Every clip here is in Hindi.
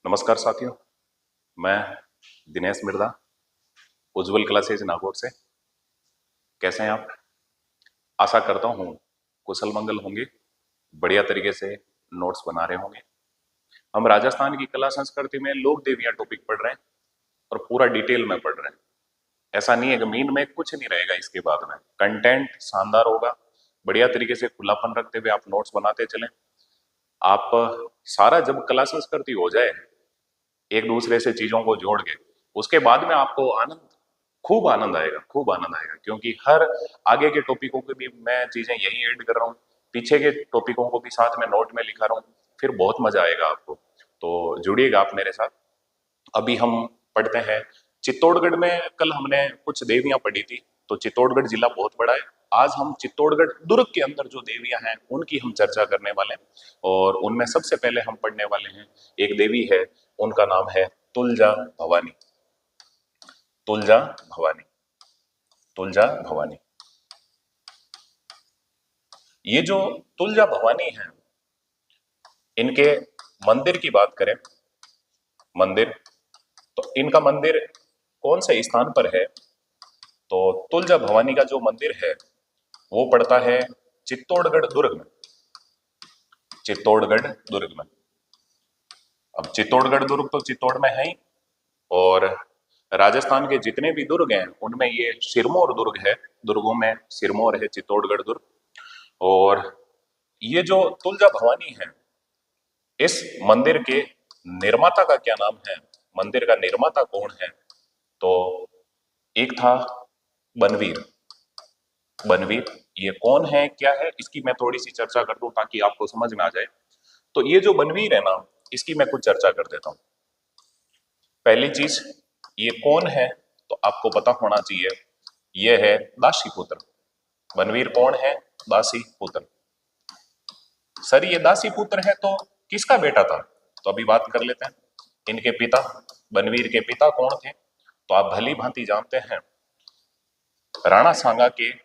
नमस्कार साथियों। मैं दिनेश मिर्दा, उज्जवल क्लासेज नागौर से। कैसे हैं आप? आशा करता हूँ कुशल मंगल होंगे, बढ़िया तरीके से नोट्स बना रहे होंगे। हम राजस्थान की कला संस्कृति में लोक देवियां टॉपिक पढ़ रहे हैं और पूरा डिटेल में पढ़ रहे हैं। ऐसा नहीं है कि मीन में कुछ नहीं रहेगा, इसके बाद में कंटेंट शानदार होगा। बढ़िया तरीके से खुलापन रखते हुए आप नोट्स बनाते चलें। आप सारा जब कला संस्कृति हो जाए, एक दूसरे से चीजों को जोड़ के, उसके बाद में आपको खूब आनंद आएगा, खूब आनंद आएगा। क्योंकि हर आगे के टॉपिकों के भी मैं चीजें यही ऐड कर रहा हूँ, पीछे के टॉपिकों को भी साथ में नोट में लिखा रहा हूँ। फिर बहुत मजा आएगा आपको, तो जुड़िएगा आप मेरे साथ। अभी हम पढ़ते हैं चित्तौड़गढ़ में। कल हमने कुछ देवियां पढ़ी थी, तो चित्तौड़गढ़ जिला बहुत बड़ा है। आज हम चित्तौड़गढ़ दुर्ग के अंदर जो देवियां हैं उनकी हम चर्चा करने वाले हैं। और उनमें सबसे पहले हम पढ़ने वाले हैं, एक देवी है, उनका नाम है तुलजा भवानी। तुलजा भवानी, तुलजा भवानी। ये जो तुलजा भवानी है, इनके मंदिर की बात करें, मंदिर, तो इनका मंदिर कौन से स्थान पर है? तो तुलजा भवानी का जो मंदिर है वो पड़ता है चित्तौड़गढ़ दुर्ग में। चित्तौड़गढ़ दुर्ग में। अब चित्तौड़गढ़ दुर्ग तो चित्तौड़ में है ही, और राजस्थान के जितने भी दुर्ग हैं उनमें ये सिरमौर दुर्ग है। दुर्गों में सिरमौर है चित्तौड़गढ़ दुर्ग। और ये जो तुलजा भवानी है, इस मंदिर के निर्माता का क्या नाम है? मंदिर का निर्माता कौन है? तो एक था बनवीर। बनवीर, ये कौन है, क्या है, इसकी मैं थोड़ी सी चर्चा कर दूं ताकि आपको समझ में आ जाए। तो ये जो बनवीर है ना, इसकी मैं कुछ चर्चा कर देता हूं। पहली चीज, ये कौन है तो आपको पता होना चाहिए, ये है दासी पुत्र। बनवीर कौन है? दासी पुत्र। सर ये दासी पुत्र है तो किसका बेटा था? तो अभी बात कर लेते हैं। इनके पिता, बनवीर के पिता कौन थे? तो आप भली भांति जानते हैं, राणा सांगा के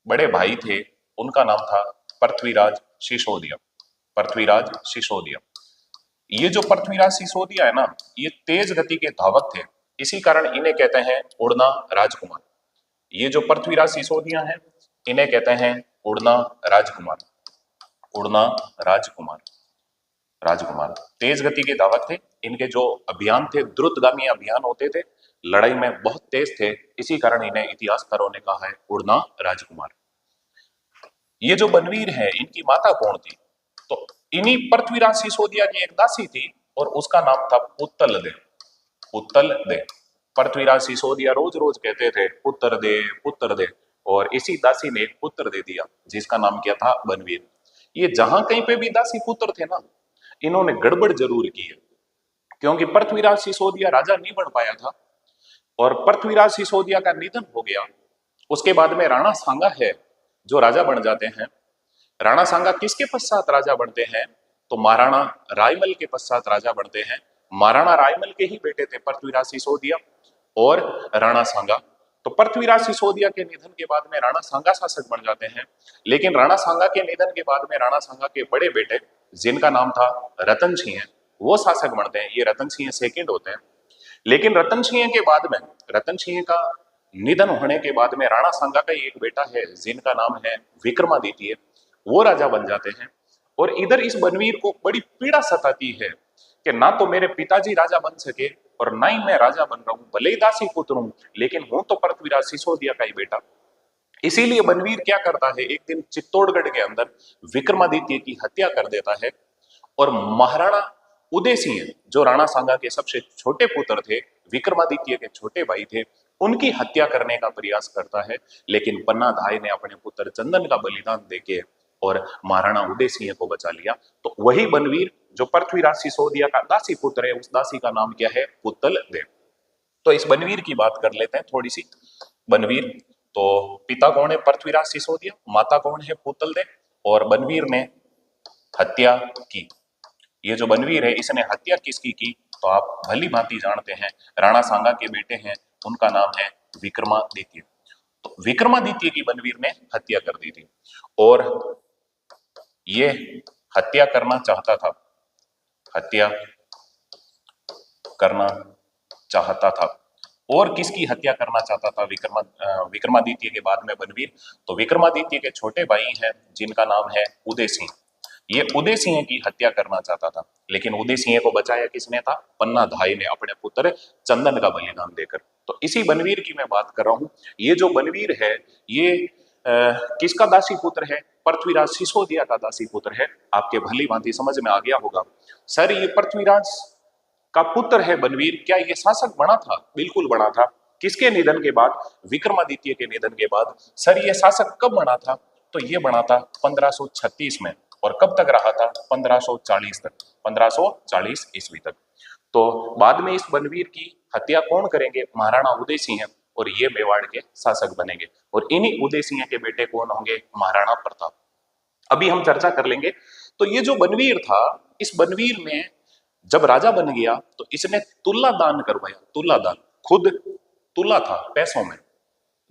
बड़े भाई थे, उनका नाम था पृथ्वीराज सिसोदिया। पृथ्वीराज सिसोदिया। ये जो पृथ्वीराज सिसोदिया है ना, ये तेज गति के धावक थे, इसी कारण इन्हें कहते हैं उड़ना राजकुमार। ये जो पृथ्वीराज सिसोदिया हैं, इन्हें कहते हैं उड़ना राजकुमार। उड़ना राजकुमार। राजकुमार तेज गति के धावक थे। इनके जो अभियान थे, द्रुतगामी अभियान होते थे, लड़ाई में बहुत तेज थे, इसी कारण इन्हें इतिहासकारों ने कहा है उड़ना राजकुमार। ये जो बनवीर है, इनकी माता कौन थी? तो इन्हीं पृथ्वीराज सिसोदिया की एक दासी थी, और उसका नाम था पुत्तल दे। पुत्तल दे। पृथ्वीराज सिसोदिया रोज रोज कहते थे पुत्र दे, पुत्र दे, और इसी दासी ने एक पुत्र दे दिया जिसका नाम क्या था? बनवीर। ये जहां कहीं पे भी दासी पुत्र थे ना, इन्होंने गड़बड़ जरूर की है। क्योंकि पृथ्वीराज सिसोदिया राजा नहीं बन पाया था, और पृथ्वीराज सिसोदिया का निधन हो गया। उसके बाद में राणा सांगा है जो राजा बन जाते हैं। राणा सांगा किसके पश्चात राजा बनते हैं? तो महाराणा रायमल के पश्चात राजा बनते हैं। महाराणा रायमल के ही बेटे थे पृथ्वीराज सिसोदिया और राणा सांगा। तो पृथ्वीराज सिसोदिया के निधन के बाद में राणा सांगा शासक बन जाते हैं। लेकिन राणा सांगा के निधन के बाद में राणा सांगा के बड़े बेटे, जिनका नाम था रतन सिंह, वो शासक बनते हैं। ये रतन सिंह सेकंड होते हैं। लेकिन रतन सिंह के बाद में, रतन सिंह का निधन होने के बाद में राणा सांगा का एक बेटा है जिनका नाम है विक्रमादित्य, वो राजा बन जाते हैं। और इधर इस बनवीर को बड़ी पीड़ा सताती है कि ना तो मेरे पिताजी राजा बन सके और ना ही मैं राजा बन रहा हूं, भले ही दासी पुत्र हूं, लेकिन हूं तो पृथ्वीराज सिसोदिया का ही बेटा। इसीलिए बनवीर क्या करता है, एक दिन चित्तौड़गढ़ के अंदर विक्रमादित्य की हत्या कर देता है, और महाराणा उदय सिंह, जो राणा सांगा के सबसे छोटे पुत्र थे, विक्रमादित्य के छोटे भाई थे, उनकी हत्या करने का प्रयास करता है। लेकिन पन्ना धाय ने अपने पुत्र चंदन का बलिदान देके और महाराणा उदय सिंह को बचा लिया। तो वही बनवीर जो पृथ्वीराज सिसोदिया का दासी पुत्र है, उस दासी का नाम क्या है? पुत्तल देव। तो इस बनवीर की बात कर लेते हैं थोड़ी सी। बनवीर, तो पिता कौन है? पृथ्वीराज सिसोदिया। माता कौन है? पुत्तल देव। और बनवीर ने हत्या की। ये जो बनवीर है, इसने हत्या किसकी की? तो आप भली भांति जानते हैं, राणा सांगा के बेटे हैं, उनका नाम है विक्रमादित्य। तो विक्रमादित्य की बनवीर ने हत्या कर दी थी, और ये हत्या करना चाहता था। हत्या करना चाहता था। और किसकी हत्या करना चाहता था विक्रमादित्य के बाद में बनवीर? तो विक्रमादित्य के छोटे भाई हैं जिनका नाम है उदय सिंह। ये उदय सिंह की हत्या करना चाहता था, लेकिन उदय सिंह को बचाया किसने था? पन्ना धाई ने अपने पुत्र चंदन का बलिदान देकर। तो इसी बनवीर की मैं बात कर रहा हूं। ये जो बनवीर है ये किसका दासी पुत्र है? पृथ्वीराज सिसोदिया का दासी पुत्र है। आपके भली भांति समझ में आ गया होगा। सर ये पृथ्वीराज का पुत्र है बनवीर, क्या ये शासक बना था? बिल्कुल बना था। किसके निधन के बाद? विक्रमादित्य के निधन के बाद। सर ये शासक कब बना था? तो ये बना था 1536 में। और कब तक रहा था? 1540 तक, 1540 ईस्वी तक। तो बाद में इस बनवीर की हत्या कौन करेंगे? महाराणा उदय सिंह, और ये मेवाड़ के शासक बनेंगे। और इन्हीं उदय सिंह के बेटे कौन होंगे? महाराणा प्रताप। अभी हम चर्चा कर लेंगे। तो ये जो बनवीर था, इस बनवीर में जब राजा बन गया तो इसने तुला दान करवाया। तुला दान, खुद तुला था पैसों में।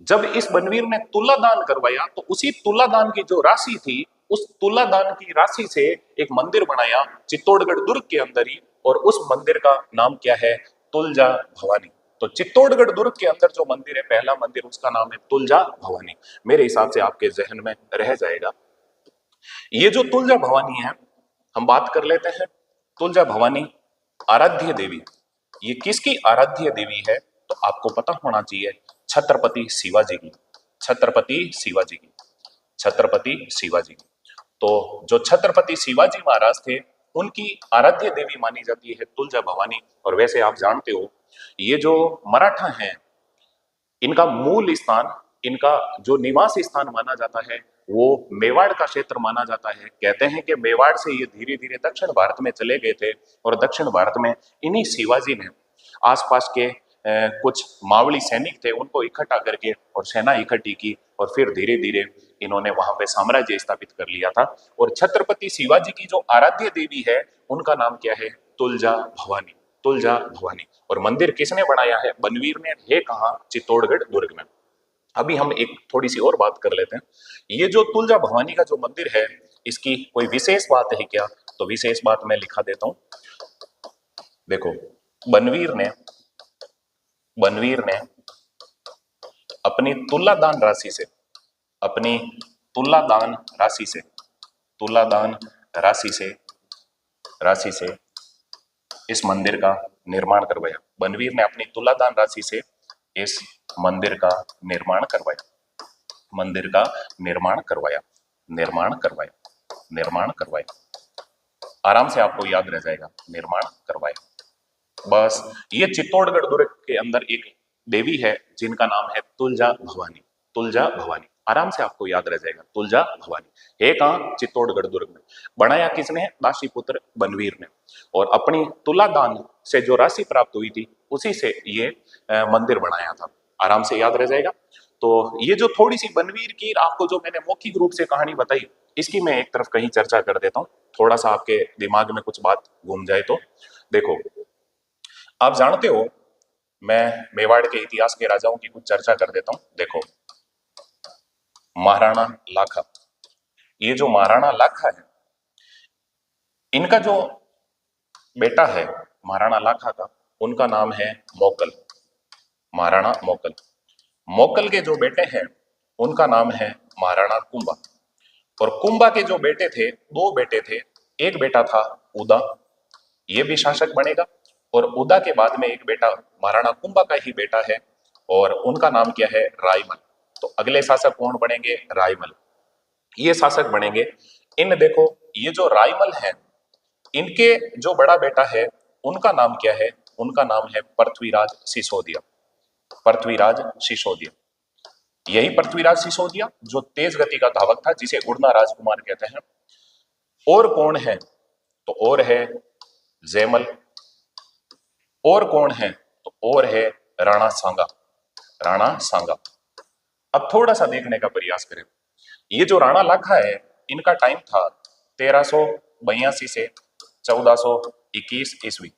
जब इस बनवीर ने तुला दान करवाया तो उसी तुला दान की जो राशि थी, उस तुला दान की राशि से एक मंदिर बनाया चित्तौड़गढ़ दुर्ग के अंदर ही। और उस मंदिर का नाम क्या है? तुलजा भवानी। तो चित्तौड़गढ़ दुर्ग के अंदर जो मंदिर है, पहला मंदिर, उसका नाम है तुलजा भवानी। मेरे हिसाब से आपके जहन में रह जाएगा। ये जो तुलजा भवानी है, हम बात कर लेते हैं। तुलजा भवानी आराध्य देवी, ये किसकी आराध्य देवी है? तो आपको पता होना चाहिए, छत्रपति शिवाजी की। छत्रपति शिवाजी की। छत्रपति शिवाजी की। तो जो छत्रपति शिवाजी महाराज थे, उनकी आराध्य देवी मानी जाती है तुलजा भवानी। और वैसे आप जानते हो, ये जो मराठा हैं, इनका मूल स्थान, इनका जो निवास स्थान माना जाता है, वो मेवाड़ का क्षेत्र माना जाता है। कहते हैं कि मेवाड़ से ये धीरे धीरे दक्षिण भारत में चले गए थे। और दक्षिण भारत में इन्हीं शिवाजी ने आसपास के कुछ मावली सैनिक थे, उनको इकट्ठा करके और सेना इकट्ठी की। और फिर धीरे धीरे इन्होंने वहां पे साम्राज्य स्थापित कर लिया था। और छत्रपति शिवाजी की जो आराध्य देवी है, उनका नाम क्या है? तुलजा भवानी। तुलजा भवानी। और मंदिर किसने बनाया है? बनवीर ने। है कहाँ? चित्तौड़गढ़ दुर्ग में। अभी हम एक थोड़ी सी और बात कर लेते हैं। ये जो तुलजा भवानी का जो मंदिर है, इसकी कोई विशेष बात है क्या? तो विशेष बात मैं लिखा देता हूं। देखो, बनवीर ने अपनी तुलादान राशि से, अपनी तुलादान राशि से, तुलादान राशि से इस मंदिर का निर्माण करवाया। बनवीर ने अपनी तुलादान राशि से इस मंदिर का निर्माण करवाया। मंदिर का निर्माण करवाया। निर्माण करवाया। निर्माण करवाया। आराम से आपको याद रह जाएगा, निर्माण करवाया। बस, ये चित्तौड़गढ़ दुर्ग के अंदर एक देवी है जिनका नाम है तुलजा भवानी। तुलजा भवानी, आराम से आपको याद रह जाएगा, तुलजा भवानी। है कहां? चित्तौड़गढ़ दुर्ग में। बनाया किसने? दासी पुत्र बनवीर ने। और अपनी तुला दान से जो राशि प्राप्त हुई थी, उसी से ये मंदिर बनाया था। आराम से याद रह जाएगा। तो ये जो थोड़ी सी बनवीर की आपको जो मैंने मौखिक रूप से कहानी बताई, इसकी मैं एक तरफ कहीं चर्चा कर देता हूं, थोड़ा सा आपके दिमाग में कुछ बात घूम जाए तो। देखो, आप जानते हो, मैं मेवाड़ के इतिहास के राजाओं की कुछ चर्चा कर देता हूं। देखो, महाराणा लाखा, ये जो महाराणा लाखा है, इनका जो बेटा है महाराणा लाखा का, उनका नाम है मोकल। महाराणा मोकल। मोकल के जो बेटे हैं, उनका नाम है महाराणा कुंभा। और कुंभा के जो बेटे थे, दो बेटे थे। एक बेटा था उदा, ये भी शासक बनेगा। और उदा के बाद में एक बेटा महाराणा कुंभा का ही बेटा है, और उनका नाम क्या है? रायमल। तो अगले शासक कौन बनेंगे? रायमल। ये शासक बनेंगे। इन देखो, ये जो रायमल है, इनके जो बड़ा बेटा है, उनका नाम क्या है? उनका नाम है पृथ्वीराज सिसोदिया। पृथ्वीराज सिसोदिया। यही पृथ्वीराज सिसोदिया जो तेज गति का धावक था, जिसे उड़ना राजकुमार कहते हैं। और कौन है? तो और है जयमल। और कौन है? तो और है राणा सांगा। राणा सांगा। अब थोड़ा सा देखने का प्रयास करें। ये जो राणा लाखा है, इनका टाइम था 1382 से 1421 ईस्वी।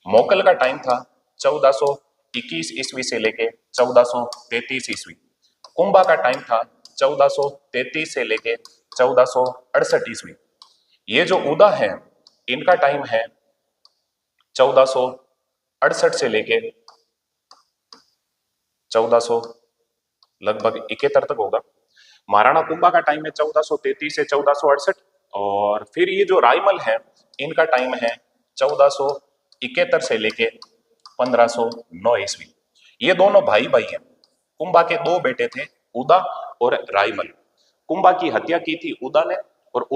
मोकल का टाइम था 1421 ईस्वी से लेके 1433 ईस्वी। कुंभा का टाइम था 1433 से लेके 1468 ईस्वी। ये जो उदा है, इनका टाइम है 1400 68 से लेके 1400 लगभग 71 तक होगा। महाराणा कुंभा का टाइम है 1433 से 1468, और फिर ये जो रायमल है इनका टाइम है 1471 से लेके 1509 ईस्वी। ये दोनों भाई भाई हैं। कुंभा के दो बेटे थे, उदा और रायमल। कुंभा की हत्या की थी उदा ने, और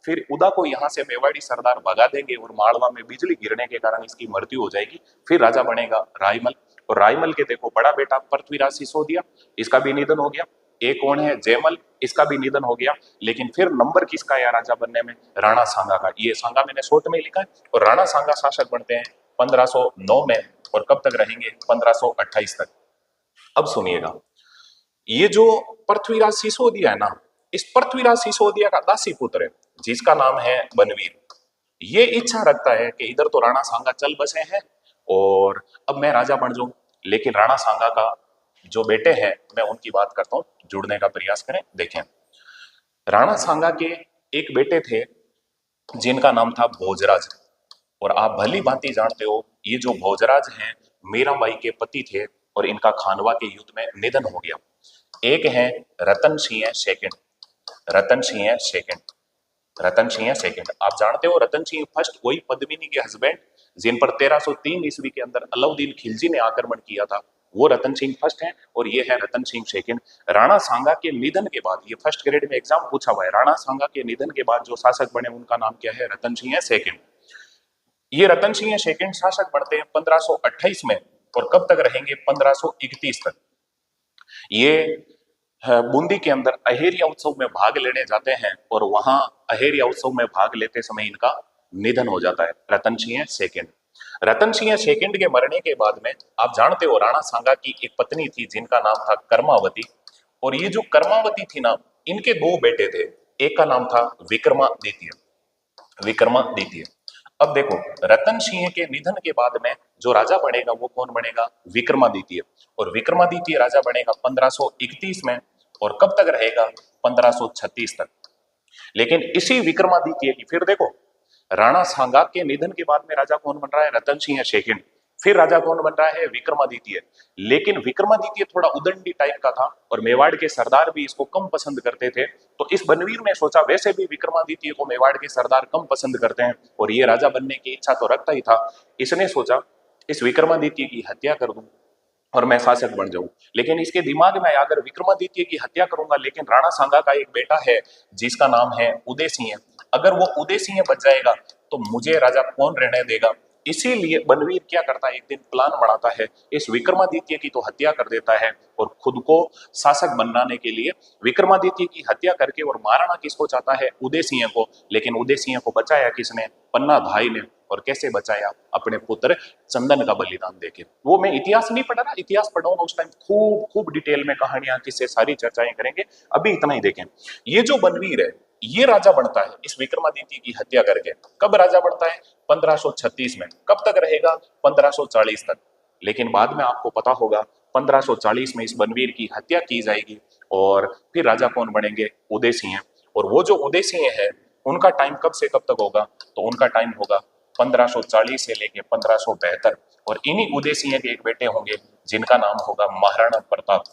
फिर उदा को यहाँ से मेवाड़ी सरदार भगा देंगे और मालवा में बिजली गिरने के कारण इसकी मृत्यु हो जाएगी। फिर राजा बनेगा रायमल, और रायमल के देखो बड़ा बेटा पृथ्वीराज सिसोदिया, इसका भी निधन हो गया। एक कौन है, जयमल, इसका भी निधन हो गया। लेकिन फिर नंबर किसका है राजा बनने में, राणा सांगा का। ये सांगा मैंने शॉर्ट में लिखा है। और राणा सांगा शासक बनते हैं 1509 में, और कब तक रहेंगे, 1528 तक। अब सुनिएगा, ये जो पृथ्वीराज सिसोदिया है ना, इस पृथ्वीराज सिसोदिया का दासी पुत्र है जिसका नाम है बनवीर। ये इच्छा रखता है कि इधर तो राणा सांगा चल बसे हैं और अब मैं राजा बन जाऊं। लेकिन राणा सांगा का जो बेटे हैं, मैं उनकी बात करता हूं, जुड़ने का प्रयास करें। देखें, राणा सांगा के एक बेटे थे जिनका नाम था भोजराज। और आप भली भांति जानते हो, ये जो भोजराज हैं मीराबाई के पति थे, और इनका खानवा के युद्ध में निधन हो गया। एक है Ratan Singh second, Ratan Singh second, Ratan Singh second. आप जानते हो रतन सिंह फर्स्ट वही पद्मिनी के हस्बैंड जिन पर 1303 ईस्वी के अंदर अलाउद्दीन खिलजी ने आक्रमण किया था, वो रतन सिंह फर्स्ट है, और ये है रतन सिंह सेकंड। राणा सांगा के निधन के बाद, ये फर्स्ट ग्रेड में एग्जाम पूछा हुआ है, राणा सांगा के निधन के बाद जो शासक बने उनका नाम क्या है, रतन सिंह सेकंड। ये रतन सिंह सेकंड शासक बनते हैं 1528 में, और कब तक रहेंगे, 1531 तक। ये बूंदी के अंदर अहेरिया उत्सव में भाग लेने जाते हैं, और वहां अहेरिया उत्सव में भाग लेते समय इनका निधन हो जाता है, रतन सिंह सेकंड। रतन सिंह सेकंड के मरने के बाद में आप जानते हो राणा सांगा की एक पत्नी थी जिनका नाम था कर्मावती। और ये जो कर्मावती थी ना, इनके दो बेटे थे, एक का नाम था विक्रमादित्य, विक्रमादित्य। अब देखो, रतन सिंह के निधन के बाद में जो राजा बनेगा वो कौन बनेगा, विक्रमादित्य। और विक्रमादित्य राजा बनेगा 1531 में, और कब तक रहेगा, 1536 तक। लेकिन इसी विक्रमादित्य की फिर देखो, राणा सांगा के निधन के बाद में राजा कौन बन रहा है, रतन सिंह सेकंड। फिर राजा कौन बन रहा है, विक्रमादित्य। लेकिन विक्रमादित्य थोड़ा उदंडी टाइप का था, और मेवाड़ के सरदार भी इसको कम पसंद करते थे। तो इस बनवीर ने सोचा, वैसे भी विक्रमादित्य को मेवाड़ के सरदार कम पसंद करते हैं, और ये राजा बनने की इच्छा तो रखता ही था। इसने सोचा इस विक्रमादित्य की हत्या कर दूं और मैं शासक बन जाऊं। लेकिन इसके दिमाग में आया, अगर विक्रमादित्य की हत्या करूंगा, लेकिन राणा सांगा का एक बेटा है जिसका नाम है उदय सिंह, अगर वो उदय सिंह बच जाएगा तो मुझे राजा कौन रहने देगा। इसीलिए बनवीर क्या करता है, एक दिन प्लान बनाता है, इस विक्रमादित्य की तो हत्या कर देता है, और खुद को शासक बनाने के लिए विक्रमादित्य की हत्या करके, और मारना किसको चाहता है, उदय सिंह को। लेकिन उदय सिंह को बचाया किसने, पन्ना भाई ने। और कैसे बचाया, अपने पुत्र चंदन का बलिदान देके। वो मैं इतिहास नहीं पढ़ा ना, इतिहास पढ़ाऊंगा उस टाइम खूब खूब डिटेल में कहानियां किससे सारी चर्चाएं करेंगे। अभी इतना ही देखें, ये जो बनवीर है ये राजा बनता है इस विक्रमादित्य की हत्या करके। कब राजा बनता है, 1536 में। कब तक रहेगा, 1540 तक। लेकिन बाद में आपको पता होगा 1540 में इस बनवीर की हत्या की जाएगी, और फिर राजा कौन बनेंगे, उदय सिंह। और वो जो उदय सिंह है उनका टाइम कब से कब तक होगा, तो उनका टाइम होगा 1540 से लेके 1572। और इन्हीं उदय सिंह के एक बेटे होंगे जिनका नाम होगा महाराणा प्रताप।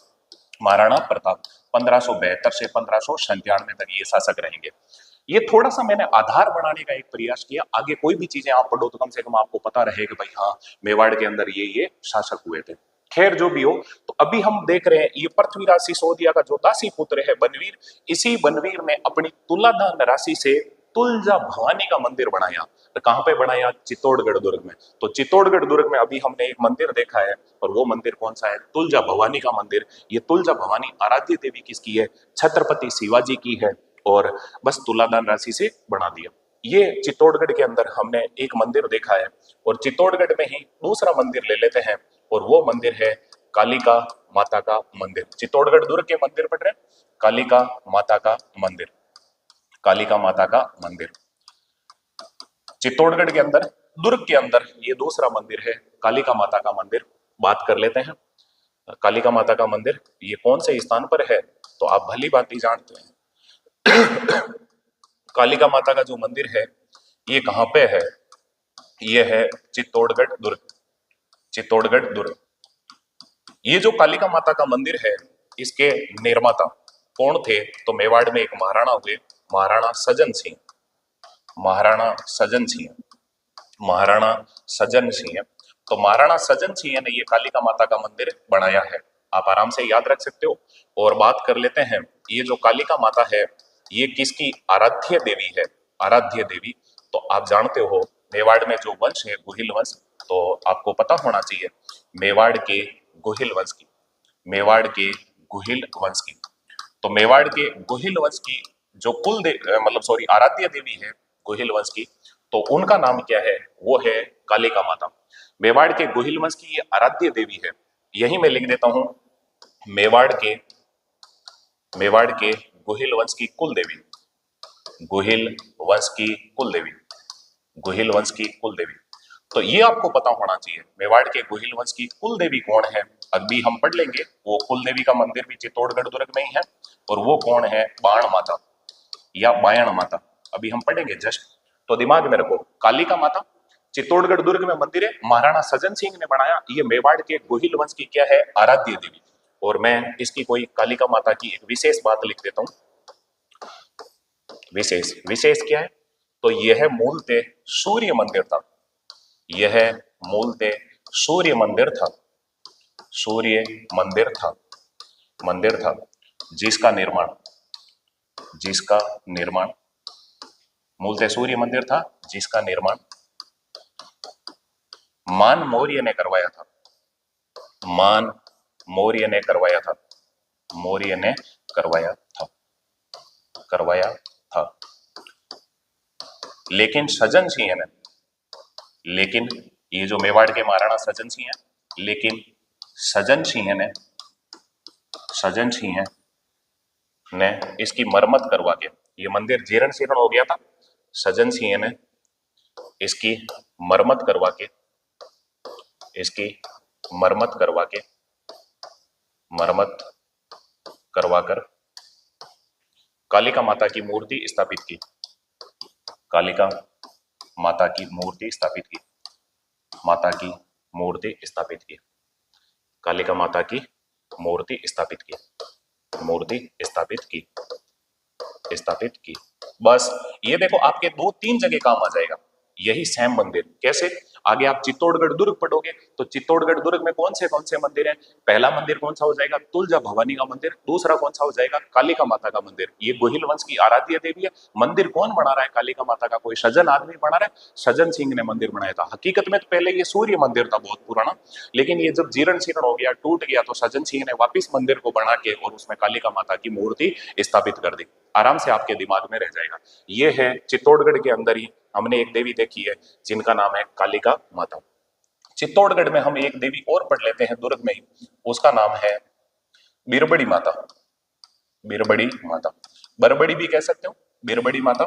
महाराणा प्रताप 1572 से 1597 तक ये शासक रहेंगे। ये थोड़ा सा मैंने आधार बनाने का एक प्रयास किया, आगे कोई भी चीजें आप पढ़ो तो कम से कम आपको पता रहे कि भाई हाँ, मेवाड़ के अंदर ये शासक हुए थे। खैर जो भी हो, तो अभी हम देख रहे हैं ये पृथ्वीराज सिसोदिया का जो दासी पुत्र है बनवीर, इसी बनवीर ने अपनी तुलादान राशि से तुलजा भवानी का मंदिर बनाया। तो कहां पे बनाया, चित्तौड़गढ़ दुर्ग में। तो चित्तौड़गढ़ दुर्ग में अभी हमने एक मंदिर देखा है, और वो मंदिर कौन सा है, तुलजा भवानी का मंदिर। ये तुलजा भवानी आराध्य देवी किसकी है, छत्रपति शिवाजी की है, और बस तुलादान राशि से बना दिया। ये चित्तौड़गढ़ के अंदर हमने एक मंदिर देखा है, और चित्तौड़गढ़ में ही दूसरा मंदिर ले लेते हैं, और वो मंदिर है कालिका माता का मंदिर। चित्तौड़गढ़ दुर्ग के मंदिर पढ़ रहे हैं, कालिका माता का मंदिर, कालिका माता का मंदिर चित्तौड़गढ़ के अंदर, दुर्ग के अंदर ये दूसरा मंदिर है कालिका माता का मंदिर। बात कर लेते हैं कालिका माता का मंदिर ये कौन से स्थान पर है, तो आप भली भांति जानते हैं। कालिका माता का जो मंदिर है ये कहां पे है, ये है चित्तौड़गढ़ दुर्ग। चित्तौड़गढ़ दुर्ग। ये जो कालिका माता का मंदिर है, इसके निर्माता कौन थे? तो मेवाड़ में एक महाराणा हुए, महाराणा सज्जन सिंह। महाराणा सज्जन सिंह, महाराणा सज्जन सिंह। तो महाराणा सज्जन सिंह ने ये कालिका माता का मंदिर बनाया है, आप आराम से याद रख सकते हो। और बात कर लेते हैं, ये जो कालिका माता है ये किसकी आराध्य देवी है? आराध्य देवी। तो आप जानते हो मेवाड़ में जो वंश है गुहिल वंश, तो आपको पता होना चाहिए मेवाड़ के गुहिल वंश की, मेवाड़ के गुहिल वंश की। तो मेवाड़ के गुहिल वंश की जो मतलब सॉरी आराध्य देवी है गुहिल वंश की, तो उनका नाम क्या है? वो है कालिका माता। मेवाड़ के गुहिल वंश की ये आराध्य देवी है। यही मैं लिख देता हूं, मेवाड़ के गुहिल वंश की कुल देवी, गुहिल वंश की कुल देवी, गुहिल वंश की कुल देवी। तो ये आपको पता होना चाहिए मेवाड़ के गुहिल वंश की कुल देवी कौन है। अभी हम पढ़ लेंगे, वो कुल देवी का मंदिर भी चित्तौड़गढ़ दुर्ग में ही है, और वो कौन है? बाण माता या बायण माता, अभी हम पढ़ेंगे जस्ट। तो दिमाग में रखो, कालिका माता चित्तौड़गढ़ दुर्ग में मंदिर है, महाराणा सज्जन सिंह ने बनाया। ये मेवाड़ के गुहिल वंश की क्या है? आराध्य देवी। और मैं इसकी कोई कालिका माता की एक विशेष बात लिख देता हूं, विशेष क्या है? तो यह मूलतः सूर्य मंदिर था, यह मूलतः सूर्य मंदिर था, सूर्य मंदिर था जिसका निर्माण मूलतः सूर्य मंदिर था जिसका निर्माण मान मौर्य ने करवाया था, मान मौर्य ने करवाया था, मौर्य ने करवाया था। लेकिन सज्जन सिंह ने, लेकिन ये जो मेवाड़ के महाराणा सज्जन सिंह है, लेकिन सज्जन सिंह ने इसकी मरम्मत करवा के, ये मंदिर जीर्ण शीर्ण हो गया था, सज्जन सिंह ने इसकी मरम्मत करवा के, मरम्मत करवाकर कालिका माता की मूर्ति स्थापित की, कालिका माता की मूर्ति स्थापित की, माता की मूर्ति स्थापित की, कालिका माता की मूर्ति स्थापित की, मूर्ति स्थापित की। बस ये देखो आपके 2-3 जगह काम आ जाएगा यही सेम मंदिर। कैसे? आगे आप चित्तौड़गढ़ दुर्ग पढ़ोगे तो चित्तौड़गढ़ दुर्ग में कौन से मंदिर हैं? पहला मंदिर कौन सा हो जाएगा? तुलजा भवानी का मंदिर। दूसरा कौन सा हो जाएगा? कालिका माता का मंदिर। ये गुहिल वंश की आराध्य देवी है। मंदिर कौन बना रहा है कालिका माता का? कोई सज्जन आदमी बना रहा है, सज्जन सिंह ने मंदिर बनाया था। हकीकत में तो पहले ये सूर्य मंदिर था बहुत पुराना, लेकिन ये जब जीर्ण शीर्ण हो गया, टूट गया, तो सज्जन सिंह ने वापिस मंदिर को बना के और उसमें कालिका माता की मूर्ति स्थापित कर दी। आराम से आपके दिमाग में रह जाएगा। ये है चित्तौड़गढ़ के अंदर ही हमने एक देवी देखी है जिनका नाम है कालिका माता। चित्तौड़गढ़ में हम एक देवी और पढ़ लेते हैं दुर्ग में ही, उसका नाम है बिरबड़ी माता, बिरबड़ी माता, बरबड़ी भी कह सकते हो, बिरबड़ी माता,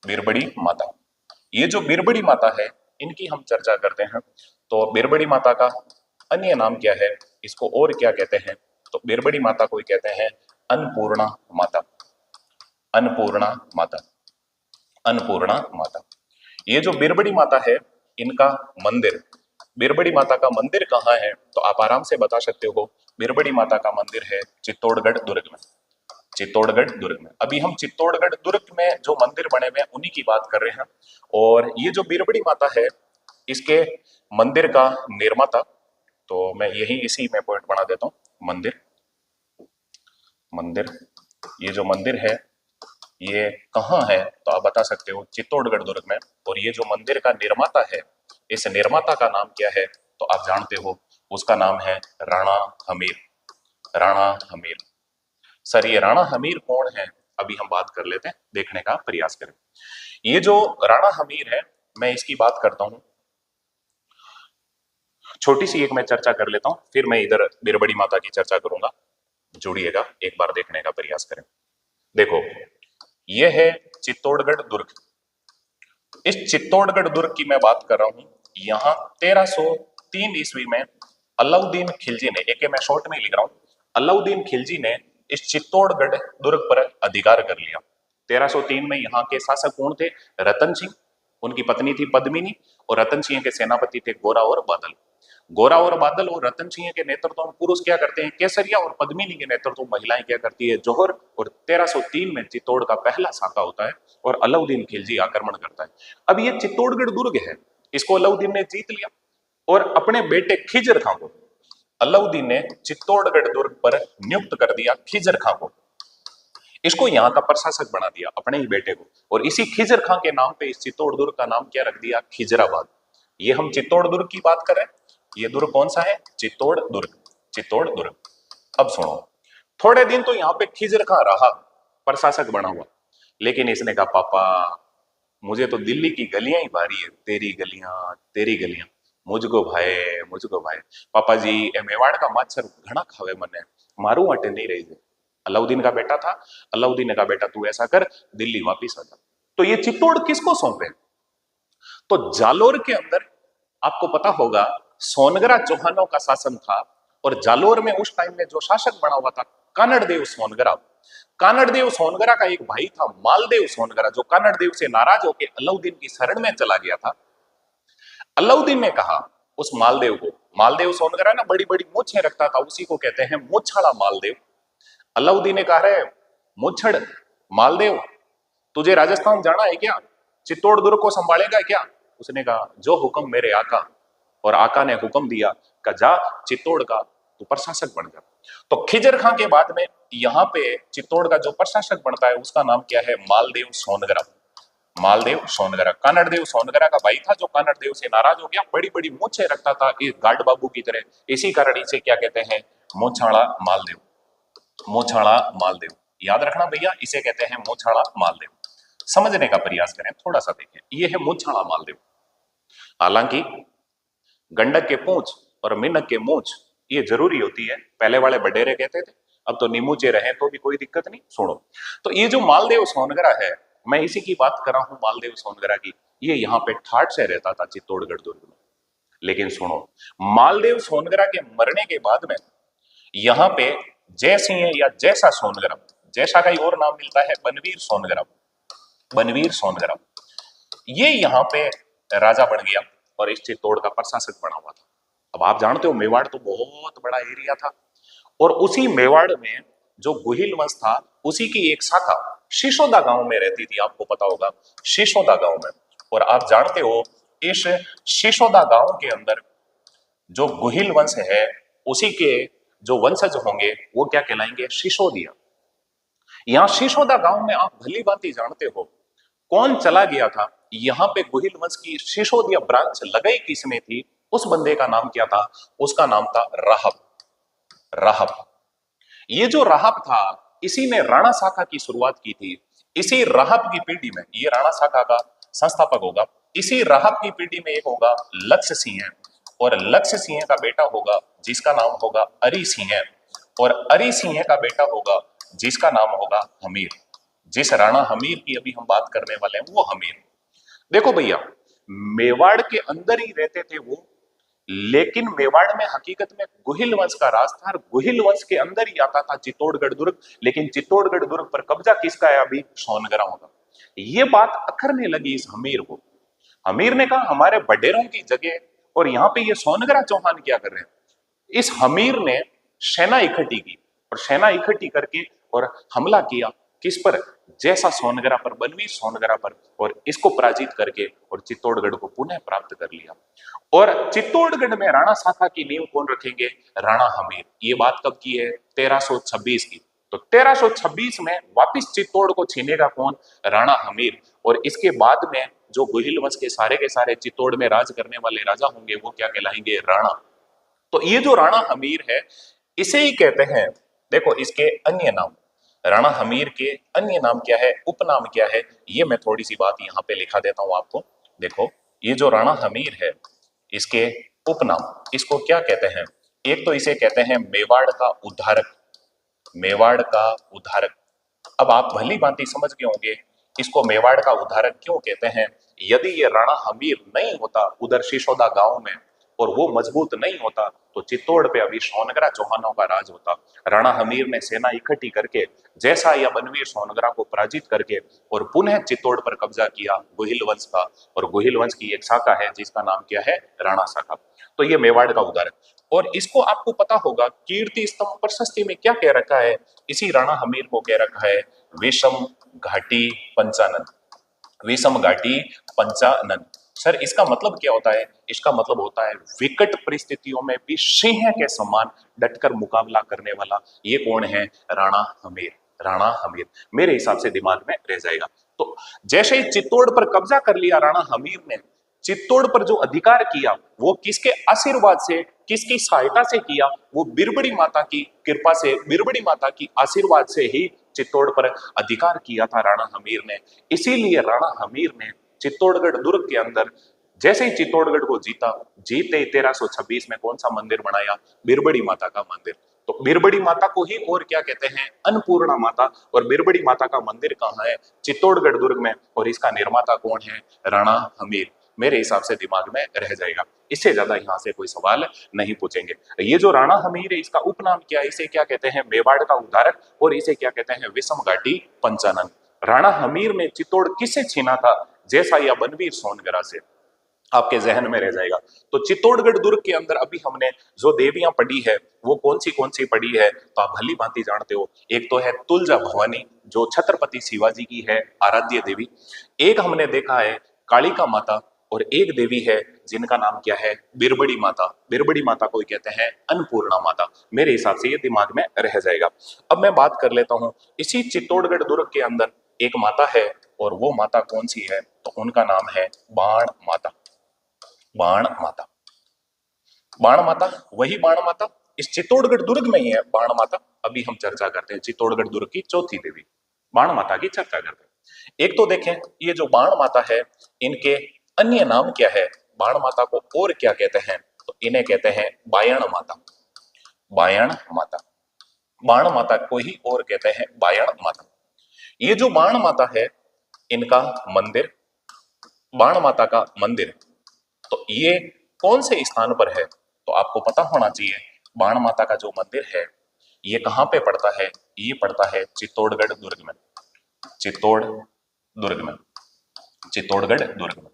बिरबड़ी माता। ये जो बिरबड़ी माता है इनकी हम चर्चा करते हैं। तो बिरबड़ी माता का अन्य नाम क्या है, इसको और क्या कहते हैं? तो बिरबड़ी माता को कहते हैं अन्नपूर्णा माता, अन्नपूर्णा माता, अन्नपूर्णा माता। ये जो बिरबड़ी माता है इनका मंदिर, बिरबड़ी माता का मंदिर कहाँ है? तो आप आराम से बता सकते हो, बिरबड़ी माता का मंदिर है चित्तौड़गढ़ दुर्ग में, चित्तौड़गढ़ दुर्ग में। अभी हम चित्तौड़गढ़ दुर्ग में जो मंदिर बने हुए हैं उन्हीं की बात कर रहे हैं। और ये जो बिरबड़ी माता है इसके मंदिर का निर्माता, तो मैं यही इसी में पॉइंट बना देता हूँ, मंदिर, मंदिर। ये जो मंदिर है ये कहाँ है? तो आप बता सकते हो चित्तौड़गढ़ दुर्ग में। और ये जो मंदिर का निर्माता है, इस निर्माता का नाम क्या है? तो आप जानते हो उसका नाम है राणा हमीर, राणा हमीर। सर ये राणा हमीर कौन है? अभी हम बात कर लेते हैं, देखने का प्रयास करें। ये जो राणा हमीर है मैं इसकी बात करता हूं, छोटी सी एक मैं चर्चा कर लेता हूं, फिर मैं इधर बिरबड़ी माता की चर्चा करूंगा। जुड़िएगा, एक बार देखने का प्रयास करें। देखो यह है चित्तौड़गढ़ दुर्ग। इस चित्तौड़गढ़ दुर्ग की मैं बात कर रहा हूं। यहां 1303 ईस्वी में अलाउद्दीन खिलजी ने, एक मैं शॉर्ट में लिख रहा हूं, अलाउद्दीन खिलजी ने इस चित्तौड़गढ़ दुर्ग पर अधिकार कर लिया। 1303 में यहाँ के शासक कौन थे? रतन सिंह, उनकी पत्नी थी पद्मिनी, और रतन सिंह के सेनापति थे गोरा और बादल। गोरा और बादल और रतन सिंह के नेतृत्व में पुरुष क्या करते हैं, केसरिया और पद्मिनी के नेतृत्व में महिलाएं क्या करती है, जौहर। और 1303 में चित्तौड़ का पहला साका होता है और अलाउद्दीन खिलजी आक्रमण करता है। अब ये चित्तौड़गढ़ दुर्ग है, इसको अलाउद्दीन ने जीत लिया और अपने बेटे खिजर खां को अलाउद्दीन ने चित्तौड़गढ़ दुर्ग पर नियुक्त कर दिया, खिजर खां को। इसको यहाँ का प्रशासक बना दिया, अपने ही बेटे को। और इसी खिजर खां के नाम पे इस चित्तौड़ दुर्ग का नाम क्या रख दिया, खिजराबाद। ये हम चित्तौड़ दुर्ग की बात कर रहे हैं। ये दुर्ग कौन सा है, चित्तौड़ दुर्ग, चित्तौड़ दुर्ग। अब सुनो, थोड़े दिन तो यहाँ पे खिजर खां रहा, प्रशासक बना हुआ, लेकिन इसने कहा पापा मुझे तो दिल्ली की गलियां ही भारी है, तेरी गलियां मुझको भाए, मुझको भाए। पापा जी ए मेवाड़ का मच्छर घना खावे मने, मारू अटे नहीं रही थे। अलाउद्दीन का बेटा था, अलाउद्दीन ने कहा बेटा तू ऐसा कर, दिल्ली वापिस आ जा। तो ये चित्तौड़ किसको सौंपे, तो जालोर के अंदर आपको पता होगा सोनगरा चौहानों का शासन था। और जालोर में उस टाइम में जो शासक बना हुआ था कानड़देव सोनगरा। कानड़देव सोनगरा का एक भाई था मालदेव सोनगरा, जो कानड़देव से नाराज होकर अलाउद्दीन की शरण में चला गया था। अलाउद्दीन ने कहा उस मालदेव को, मालदेव सोनगरा ना बड़ी बड़ी मूछें रखता था, उसी को कहते हैं मूछाड़ा मालदेव। अलाउद्दीन ने कहा रे मुच्छड़ मालदेव, तुझे राजस्थान जाना है क्या, चित्तौड़ दुर्ग को संभालेगा क्या। उसने कहा जो हुक्म मेरे आका। और आका ने हुक्म दिया कि जा चित्तौड़ का तू प्रशासक बन जा। तो खिजर खां के बाद में यहाँ पे चित्तौड़ का जो प्रशासक बनता है उसका नाम क्या है, मालदेव सोनगरा। मालदेव सोनगरा कानड़देव सोनगरा का भाई था, जो कानड़देव से नाराज हो गया, बड़ी बड़ी मूछें रखता था एक गार्ड बाबू की तरह। इसी कारण इसे क्या कहते हैं, मोछाड़ा मालदेव, मोछाड़ा मालदेव। याद रखना भैया, इसे कहते हैं मोछाड़ा मालदेव। समझने का प्रयास करें, थोड़ा सा देखें, ये है मोछाड़ा मालदेव। हालांकि गंडक के पूंछ और मिनक के मूंछ ये जरूरी होती है, पहले वाले बडेरे कहते थे, अब तो निमूचे रहे तो भी कोई दिक्कत नहीं। सुनो, तो ये जो मालदेव सोनगरा है, मैं इसी की बात कर रहा हूं, मालदेव सोनगरा की। ये यहाँ पे ठाठ से रहता था चित्तौड़गढ़ दुर्ग में। लेकिन सुनो, मालदेव सोनगरा के मरने के बाद में यहाँ पे जय सिंह या जैसा सोनगरा, जैसा का ही और नाम मिलता है बनवीर सोनगरा, बनवीर सोनगरा, ये यहाँ पे राजा बन गया और इस चित्तौड़ का प्रशासक बना हुआ था। अब आप जानते हो मेवाड़ तो बहुत बड़ा एरिया था, और उसी मेवाड़ में जो गुहिल वंश था उसी की एक शाखा शिशोदा गांव में रहती थी, आपको पता होगा शिशोदा गांव में। और आप जानते हो इस शिशोदा गांव के अंदर जो गुहिल वंश है उसी के जो वंशज होंगे वो क्या कहलाएंगे, शिशोदिया। यहां शिशोदा गांव में आप भली भांति जानते हो कौन चला गया था, यहां पे गुहिल वंश की शिशोदिया ब्रांच लगाई किसने थी, उस बंदे का नाम क्या था, उसका नाम था राहब। राहब, ये जो राहब था इसी ने राणा शाखा की शुरुआत की थी। इसी राहब की पीढ़ी में, ये राणा शाखा का संस्थापक होगा, इसी राहब की पीढ़ी में एक होगा लक्ष्य सिंह, और लक्ष्य सिंह का बेटा होगा जिसका नाम होगा अरी सिंह, और अरी सिंह का बेटा होगा जिसका नाम होगा हमीर। जिस राणा हमीर की अभी हम बात करने वाले हैं वो हमीर। देखो भैया, मेवाड़ के अंदर ही रहते थे वो, लेकिन मेवाड़ में हकीकत में गुहिल वंश का राज था, गुहिल वंश के अंदर ही आता था चित्तौड़गढ़ दुर्ग। लेकिन चित्तौड़गढ़ दुर्ग पर कब्जा किसका है अभी, सोनगराओं का। ये बात अखरने लगी इस हमीर को। हमीर ने कहा हमारे बडेरों की जगह और यहाँ पे ये सोनगरा चौहान क्या कर रहे हैं। इस हमीर ने सेना इकट्ठी की, और सेना इकट्ठी करके और हमला किया किस पर, जैसा सोनगरा पर, बनवीर सोनगरा पर, और इसको पराजित करके और चित्तौड़गढ़ को पुनः प्राप्त कर लिया। और चित्तौड़गढ़ में राणा शाखा की नींव कौन रखेंगे, राणा हमीर। ये बात कब की है, 1326 की। तो 1326 में वापिस चित्तौड़ को छीनेगा कौन, राणा हमीर। और इसके बाद में जो गुहिल वंश के सारे चित्तौड़ में राज करने वाले राजा होंगे वो क्या कहलाएंगे, राणा। तो ये जो राणा हमीर है इसे ही कहते हैं, देखो इसके अन्य नाम, राणा हमीर के अन्य नाम क्या है, उपनाम क्या है, ये मैं थोड़ी सी बात यहाँ पे लिखा देता हूं आपको। देखो ये जो राणा हमीर है इसके उपनाम, इसको क्या कहते हैं, एक तो इसे कहते हैं मेवाड़ का उद्धारक, मेवाड़ का उद्धारक। अब आप भली भांति समझ गए होंगे इसको मेवाड़ का उद्धारक क्यों कहते हैं। यदि ये राणा हमीर नहीं होता उधर शिशोदा गांव में और वो मजबूत नहीं होता तो चित्तौड़ पे अभी सोनगरा चौहानों का राज होता। राणा हमीर ने सेना इकट्ठी करके जैसा या बनवीर सोनगरा को पराजित करके और पुनः चित्तौड़ पर कब्जा किया गुहिल वंश का। और गुहिल वंश की एक शाखा है जिसका नाम क्या है, राणा शाखा। तो ये मेवाड़ का उदाहरण। और इसको आपको पता होगा कीर्ति स्तंभ प्रशस्ति में क्या कह रखा है, इसी राणा हमीर को कह रखा है विषम घाटी पंचानन। विषम घाटी पंचानन। सर इसका मतलब क्या होता है, इसका मतलब होता है विकट परिस्थितियों में भी सिंह के समान डटकर मुकाबला करने वाला। ये कौन है, राणा हमीर। राणा हमीर मेरे हिसाब से दिमाग में रह जाएगा। तो जैसे ही चित्तौड़ पर कब्जा कर लिया राणा हमीर ने, चित्तौड़ पर जो अधिकार किया वो किसके आशीर्वाद से, किसकी सहायता से किया, वो बिरबड़ी माता की कृपा से, बिरबड़ी माता की आशीर्वाद से ही चित्तौड़ पर अधिकार किया था राणा हमीर ने। इसीलिए राणा हमीर ने चित्तौड़गढ़ दुर्ग के अंदर जैसे ही चित्तौड़गढ़ को जीता, जीते ही 1326 में कौन सा मंदिर बनाया, बिरबड़ी माता का मंदिर। तो बिरबड़ी माता को ही और क्या कहते हैं, अन्नपूर्णा माता। और बिरबड़ी माता का मंदिर कहाँ है, चित्तौड़गढ़ दुर्ग में। और इसका निर्माता कौन है, राणा हमीर। मेरे हिसाब से दिमाग में रह जाएगा, इससे ज्यादा यहाँ से कोई सवाल नहीं पूछेंगे। ये जो राणा हमीर है इसका उपनाम क्या है, इसे क्या कहते हैं, मेवाड़ का उद्धारक, और इसे क्या कहते हैं, विषम घाटी पंचानन। राणा हमीर ने चित्तौड़ किससे छीना था, जैसा या बनवीर सोनगरा से, आपके जहन में रह जाएगा। तो चित्तौड़गढ़ दुर्ग के अंदर अभी हमने जो देवियां पढ़ी है वो कौन सी पढ़ी है, तो आप भली भांति जानते हो। एक तो है तुलजा भवानी जो छत्रपति शिवाजी की है आराध्य देवी। एक हमने देखा है कालिका माता, और एक देवी है जिनका नाम क्या है, बिरबड़ी माता। बिरबड़ी माता को कहते हैं अन्नपूर्णा माता। मेरे हिसाब से ये दिमाग में रह जाएगा। अब मैं बात कर लेता हूं इसी चित्तौड़गढ़ दुर्ग के अंदर एक माता है, और वो माता कौन सी है, तो उनका नाम है बाण माता। बाण माता, बाण माता, वही बाण माता इस चित्तौड़गढ़ दुर्ग में ही है बाण माता। अभी हम चर्चा करते हैं चित्तौड़गढ़ दुर्ग की चौथी देवी बाण माता की चर्चा करते हैं। एक तो देखें ये जो बाण माता है इनके अन्य नाम क्या है, बाण माता को और क्या कहते हैं, तो इन्हें कहते हैं बायण माता। बायण माता, बाण माता को ही और कहते हैं बायण माता। ये जो बाण माता है इनका मंदिर, बाण माता का मंदिर, तो ये कौन से स्थान पर है, तो आपको पता होना चाहिए बाण माता का जो मंदिर है ये कहां पे पड़ता है, ये पड़ता है चित्तौड़गढ़ दुर्ग में। चित्तौड़ दुर्ग में, चित्तौड़गढ़ दुर्ग में।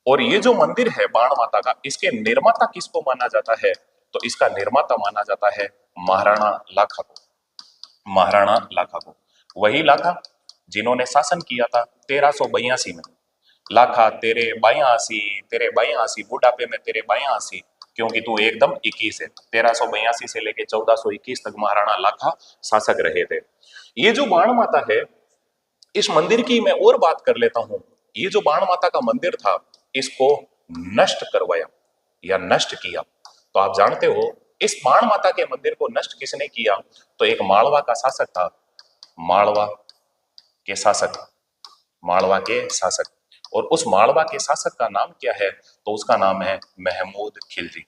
और ये जो मंदिर है बाण माता का, इसके निर्माता किसको माना जाता है, तो इसका निर्माता माना जाता है महाराणा लाखा को। महाराणा लाखा को, वही लाखा जिन्होंने शासन किया था 1382 में। लाखा तेरे बायां आसी, तेरे बायां आसी, बुढ़ापे में तेरे बायां आसी, क्योंकि तू एकदम 21 है। 1382 से लेके 1421 तक महाराणा लाखा शासक रहे थे। ये जो बाण माता है इस मंदिर की मैं और बात कर लेता हूं। ये जो बाण माता का मंदिर था इसको नष्ट करवाया या नष्ट किया, तो आप जानते हो इस बाण माता के मंदिर को नष्ट किसने किया, तो एक मालवा का शासक था। मालवा के शासक, मालवा के शासक। और उस मालवा के शासक का नाम क्या है, तो उसका नाम है महमूद खिलजी।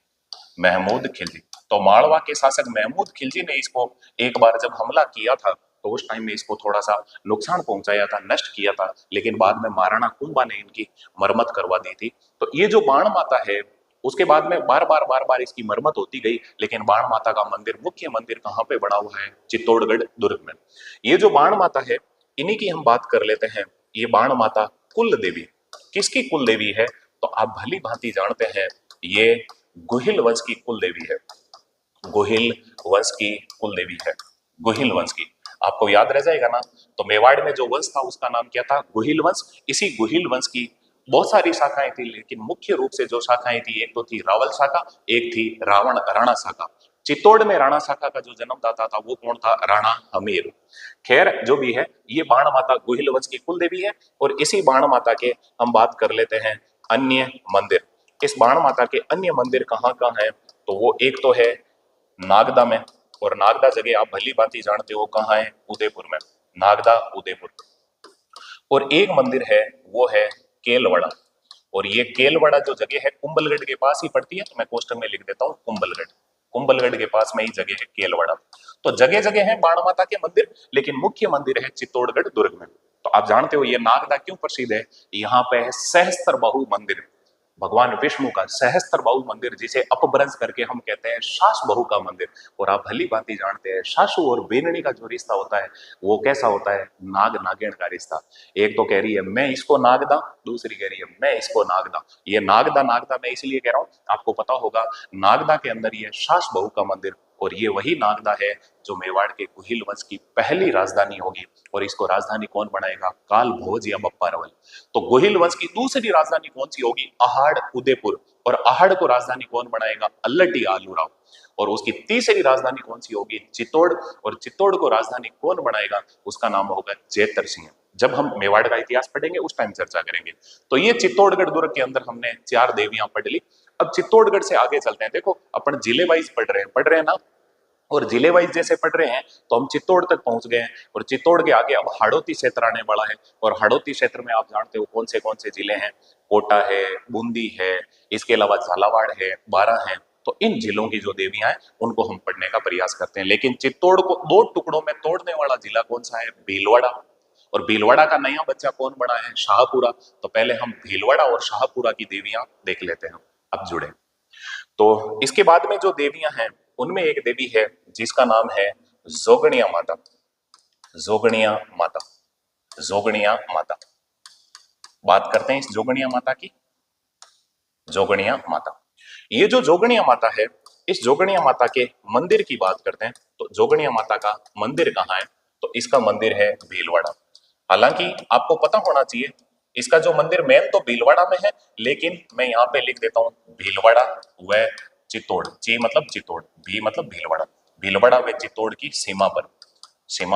महमूद खिलजी। तो मालवा के शासक महमूद खिलजी ने इसको एक बार जब हमला किया था तो उस टाइम में इसको थोड़ा सा नुकसान पहुंचाया था, नष्ट किया था, लेकिन बाद में महाराणा कुंभा ने इनकी मरम्मत करवा दी थी। तो ये जो बाण माता है उसके बाद में बार बार इसकी मरम्मत होती गई, लेकिन बाण माता का मंदिर, मुख्य मंदिर कहाँ पे बना हुआ है, चित्तौड़गढ़ दुर्ग में। ये जो बाण माता है इन्हीं की हम बात कर लेते हैं। ये बाण माता कुल देवी, किसकी कुल देवी है, तो आप भली भांति जानते हैं ये गुहिल वंश की कुल देवी है। गुहिल वंश की कुल देवी है, गुहिल वंश की। आपको याद रह जाएगा ना, तो मेवाड़ में जो वंश था उसका नाम क्या था, गुहिल वंश। इसी गुहिल वंश की बहुत सारी शाखाएं थी, लेकिन मुख्य रूप से जो शाखाएं थी एक तो थी रावल शाखा, एक थी रावण राणा शाखा। चित्तौड़ में राणा शाखा का जो जन्मदाता था वो कौन था, राणा हमीर। खैर जो भी है, ये बाण माता गुहिल वंश की कुल देवी है। और इसी बाण माता के हम बात कर लेते हैं अन्य मंदिर। इस बाण माता के अन्य मंदिर कहाँ कहाँ हैं, तो वो एक तो है नागदा में, और नागदा जगह आप भली भांति जानते हो कहाँ है, उदयपुर में, नागदा उदयपुर। और एक मंदिर है वो है केलवड़ा, और ये केलवड़ा जो जगह है कुंभलगढ़ के पास ही पड़ती है, तो मैं क्वेश्चन में लिख देता हूँ कुंभलगढ़। कुंभलगढ़ के पास में ही जगह है केलवड़ा। तो जगह जगह है बाण माता के मंदिर, लेकिन मुख्य मंदिर है चित्तौड़गढ़ दुर्ग में। तो आप जानते हो ये नागदा क्यों प्रसिद्ध है, यहाँ पे है सहस्त्र बहु मंदिर। भगवान विष्णु का सहस्त्रबाहु मंदिर, जिसे अपभ्रंश करके हम कहते हैं सासबहु का मंदिर। और आप भली भांति जानते हैं सासू और बेननी का जो रिश्ता होता है वो कैसा होता है, नाग नागिन का रिश्ता। एक तो कह रही है मैं इसको नागदा, दूसरी कह रही है मैं इसको नागदा। ये नागदा नागदा मैं इसलिए कह रहा हूं, आपको पता होगा नागदा के अंदर ये सास बहू का मंदिर, और ये वही नागदा है जो मेवाड़ के गुहिल वंश की पहली राजधानी होगी। और इसको राजधानी कौन बनाएगा, काल भोज या बप्पा रवल। तो गुहिल वंश की दूसरी राजधानी कौन सी होगी, आहड़ उदयपुर। और आहड़ को राजधानी कौन बनाएगा, अल्लटी आलूराव। और उसकी तीसरी राजधानी कौन सी होगी, चित्तौड़। और चित्तौड़ को राजधानी कौन बनाएगा, उसका नाम होगा जेतर सिंह। जब हम मेवाड़ का इतिहास पढ़ेंगे उस टाइम चर्चा करेंगे। तो ये चित्तौड़गढ़ दुर्ग के अंदर हमने 4 देवियां पढ़ ली। अब चित्तौड़गढ़ से आगे चलते हैं। देखो अपन जिले वाइज पढ़ रहे हैं ना, और जिले वाइज जैसे पढ़ रहे हैं तो हम चित्तौड़ तक पहुंच गए हैं। और चित्तौड़ के आगे अब हाड़ौती क्षेत्र आने वाला है। और हाड़ौती क्षेत्र में आप जानते हो कौन से जिले हैं, कोटा है, बूंदी है, इसके अलावा झालावाड़ है, बारां है। तो इन जिलों की जो देवियां हैं उनको हम पढ़ने का प्रयास करते हैं। लेकिन चित्तौड़ को 2 टुकड़ों में तोड़ने वाला जिला कौन सा है, भीलवाड़ा। और भीलवाड़ा का नया बच्चा कौन बना है, शाहपुरा। तो पहले हम भीलवाड़ा और शाहपुरा की देवियां देख लेते हैं, अब जुड़े। तो इसके बाद में जो देवियां हैं उनमें एक देवी है जिसका नाम है जोगणिया माता। जोगणिया माता, जोगणिया माता। बात करते हैं इस जोगणिया माता की। जोगणिया माता, ये जो जोगणिया माता है, इस जोगणिया माता के मंदिर की बात करते हैं। तो जोगणिया माता का मंदिर कहाँ है, तो इसका मंदिर है भीलवाड़ा। हालांकि आपको पता होना चाहिए इसका जो मंदिर मेन तो भीलवाड़ा में है, लेकिन मैं यहाँ पे लिख देता हूँ भीलवाड़ा व चित्तौड़। ची मतलब चित्तौड़, भी मतलब भीलवाड़ा। भीलवाड़ा व चित्तौड़ की सीमा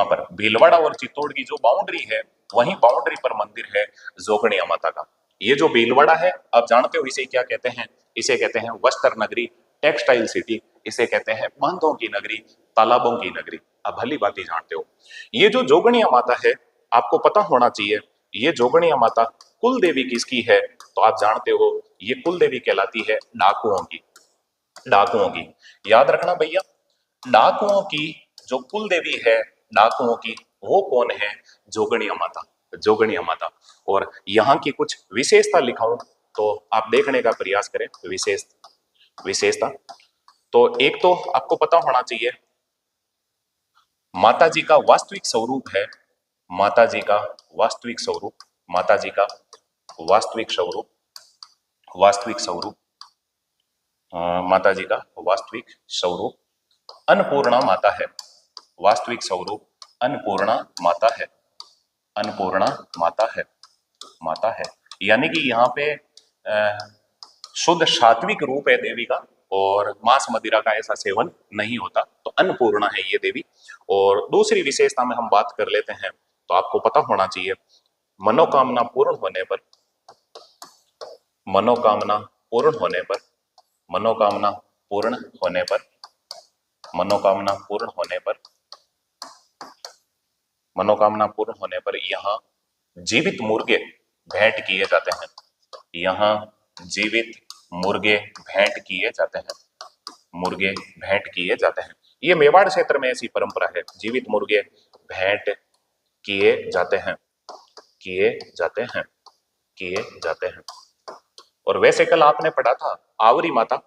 पर भीलवाड़ा और चित्तौड़ की जो बाउंड्री है, वही बाउंड्री पर मंदिर है जोगणिया माता का। ये जो भीलवाड़ा है, आप जानते हो इसे क्या कहते हैं, इसे कहते हैं वस्त्र नगरी, टेक्सटाइल सिटी। इसे कहते हैं बांधों की नगरी, तालाबों की नगरी। आप भली बात ही जानते हो। ये जो जोगणिया माता है, आपको पता होना चाहिए ये जोगणिया माता कुल देवी किसकी है, तो आप जानते हो ये कुल देवी कहलाती है डाकुओं की। डाकुओं की याद रखना भैया, डाकुओं की जो कुल देवी है डाकुओं की, वो कौन है, जोगणिया माता। जोगणिया माता। और यहाँ की कुछ विशेषता लिखाऊं तो आप देखने का प्रयास करें। विशेषता तो एक तो आपको पता होना चाहिए माता जी का वास्तविक स्वरूप है। माता जी का वास्तविक स्वरूप, माता जी का वास्तविक स्वरूप, वास्तविक स्वरूप, माता जी का वास्तविक स्वरूप अन्नपूर्णा माता है। वास्तविक स्वरूप अन्नपूर्णा माता है। अन्नपूर्णा माता है, माता है। यानी कि यहाँ पे शुद्ध सात्विक रूप है देवी का, और मांस मदिरा का ऐसा सेवन नहीं होता। तो अन्नपूर्णा है ये देवी। और दूसरी विशेषता में हम बात कर लेते हैं, तो आपको पता होना चाहिए मनोकामना पूर्ण होने पर, मनोकामना पूर्ण होने पर, मनोकामना पूर्ण होने पर, मनोकामना पूर्ण होने पर, मनोकामना पूर्ण होने पर यहाँ जीवित मुर्गे भेंट किए जाते हैं। यहाँ जीवित मुर्गे भेंट किए जाते हैं। मुर्गे भेंट किए जाते हैं। ये मेवाड़ क्षेत्र में ऐसी परंपरा है, जीवित मुर्गे भेंट किए जाते हैं, किए जाते हैं, किए जाते हैं। और वैसे कल आपने पढ़ा था आवरी माता,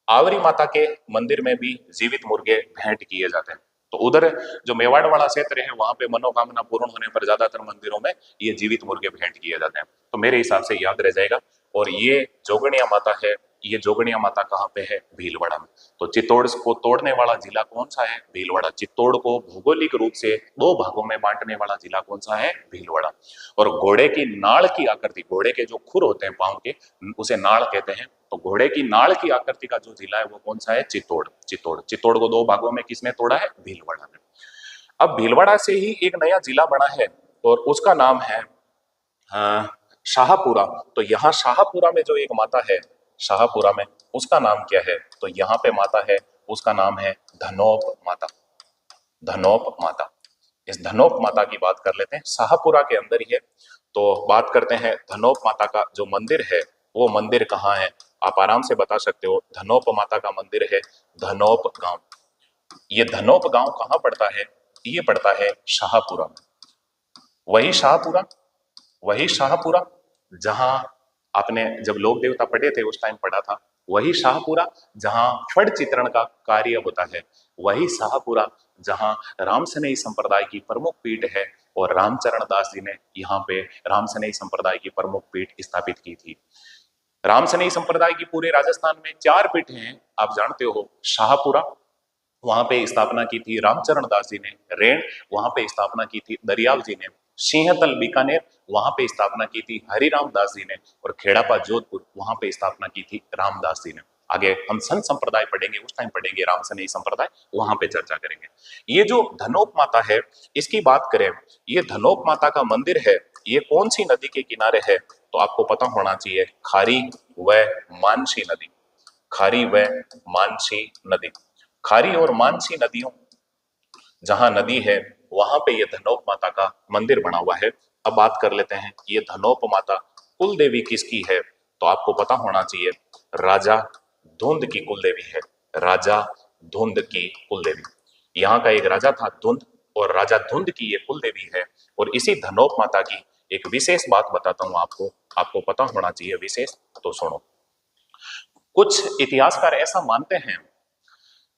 आवरी माता के मंदिर में भी जीवित मुर्गे भेंट किए जाते हैं। तो उधर जो मेवाड़ वाला क्षेत्र है वहां पे मनोकामना पूर्ण होने पर ज्यादातर मंदिरों में ये जीवित मुर्गे भेंट किए जाते हैं। तो मेरे हिसाब से याद रह जाएगा। और ये जोगणिया माता है, ये जोगणिया माता कहाँ पे है, भीलवाड़ा में। तो चित्तौड़ को तोड़ने वाला जिला कौन सा है, भीलवाड़ा। चित्तौड़ को भौगोलिक रूप से 2 भागों में बांटने वाला जिला कौन सा है, भीलवाड़ा। और घोड़े की नाड़ की आकृति, घोड़े के जो खुर होते हैं पांव के, उसे नाड़ कहते हैं। तो घोड़े की नाड़ की आकृति का जो जिला है वो कौन सा है, चित्तौड़। चित्तौड़, चित्तौड़ को 2 भागों में किसने तोड़ा है, भीलवाड़ा ने। अब भीलवाड़ा से ही एक नया जिला बना है और उसका नाम है शाहपुरा। तो यहाँ शाहपुरा में जो एक माता है, शाहपुरा में, उसका नाम क्या है, तो यहाँ पे माता है, उसका नाम है धनोप माता। धनोप माता। इस धनोप माता की बात कर लेते हैं, शाहपुरा के अंदर ही है। तो बात करते हैं धनोप माता का जो मंदिर है, वो मंदिर कहाँ है, आप आराम से बता सकते हो। धनोप माता का मंदिर है धनोप गांव। ये धनोप गांव कहाँ पड़ता है, ये पड़ता है शाहपुरा में। वही शाहपुरा, वही शाहपुरा जहां आपने जब लोक देवता पढ़े थे उस टाइम पढ़ा था। वही शाहपुरा जहां फड़ चित्रण का कार्य होता है, वही शाहपुरा जहां रामसनेही संप्रदाय की प्रमुख पीठ है, और रामचरण दास जी ने यहाँ पे रामसनेही संप्रदाय की प्रमुख पीठ स्थापित की थी। रामसनेही संप्रदाय की पूरे राजस्थान में 4 पीठ हैं, आप जानते हो। शाहपुरा, वहां पे स्थापना की थी रामचरण दास जी ने। रेण, वहां पे स्थापना की थी दरियाव जी ने। सिंहतल बीकानेर, वहां पे स्थापना की थी हरिराम दास जी ने। और खेड़ापा जोधपुर, वहां पे स्थापना की थी रामदास जी ने। आगे हम संत संप्रदाय पढ़ेंगे, उस टाइम पढ़ेंगे रामसनेही संप्रदाय, वहां पे चर्चा करेंगे। ये जो धनोप माता है, इसकी बात करें, ये धनोप माता का मंदिर है, ये कौन सी नदी के किनारे है? तो आपको पता होना चाहिए, खारी व मानसी नदी। खारी व मानसी नदी। खारी और मानसी नदियों जहां नदी है, वहां पे ये धनोप माता का मंदिर बना हुआ है। अब बात कर लेते हैं, ये धनोप माता कुल देवी किसकी है? तो आपको पता होना चाहिए, राजा धुंध की कुल देवी है। राजा धुंध की कुल देवी, यहाँ का एक राजा था धुंध, और राजा धुंध की ये कुल देवी है। और इसी धनोप माता की एक विशेष बात बताता हूं आपको, आपको पता होना चाहिए विशेष, तो सुनो। कुछ इतिहासकार ऐसा मानते हैं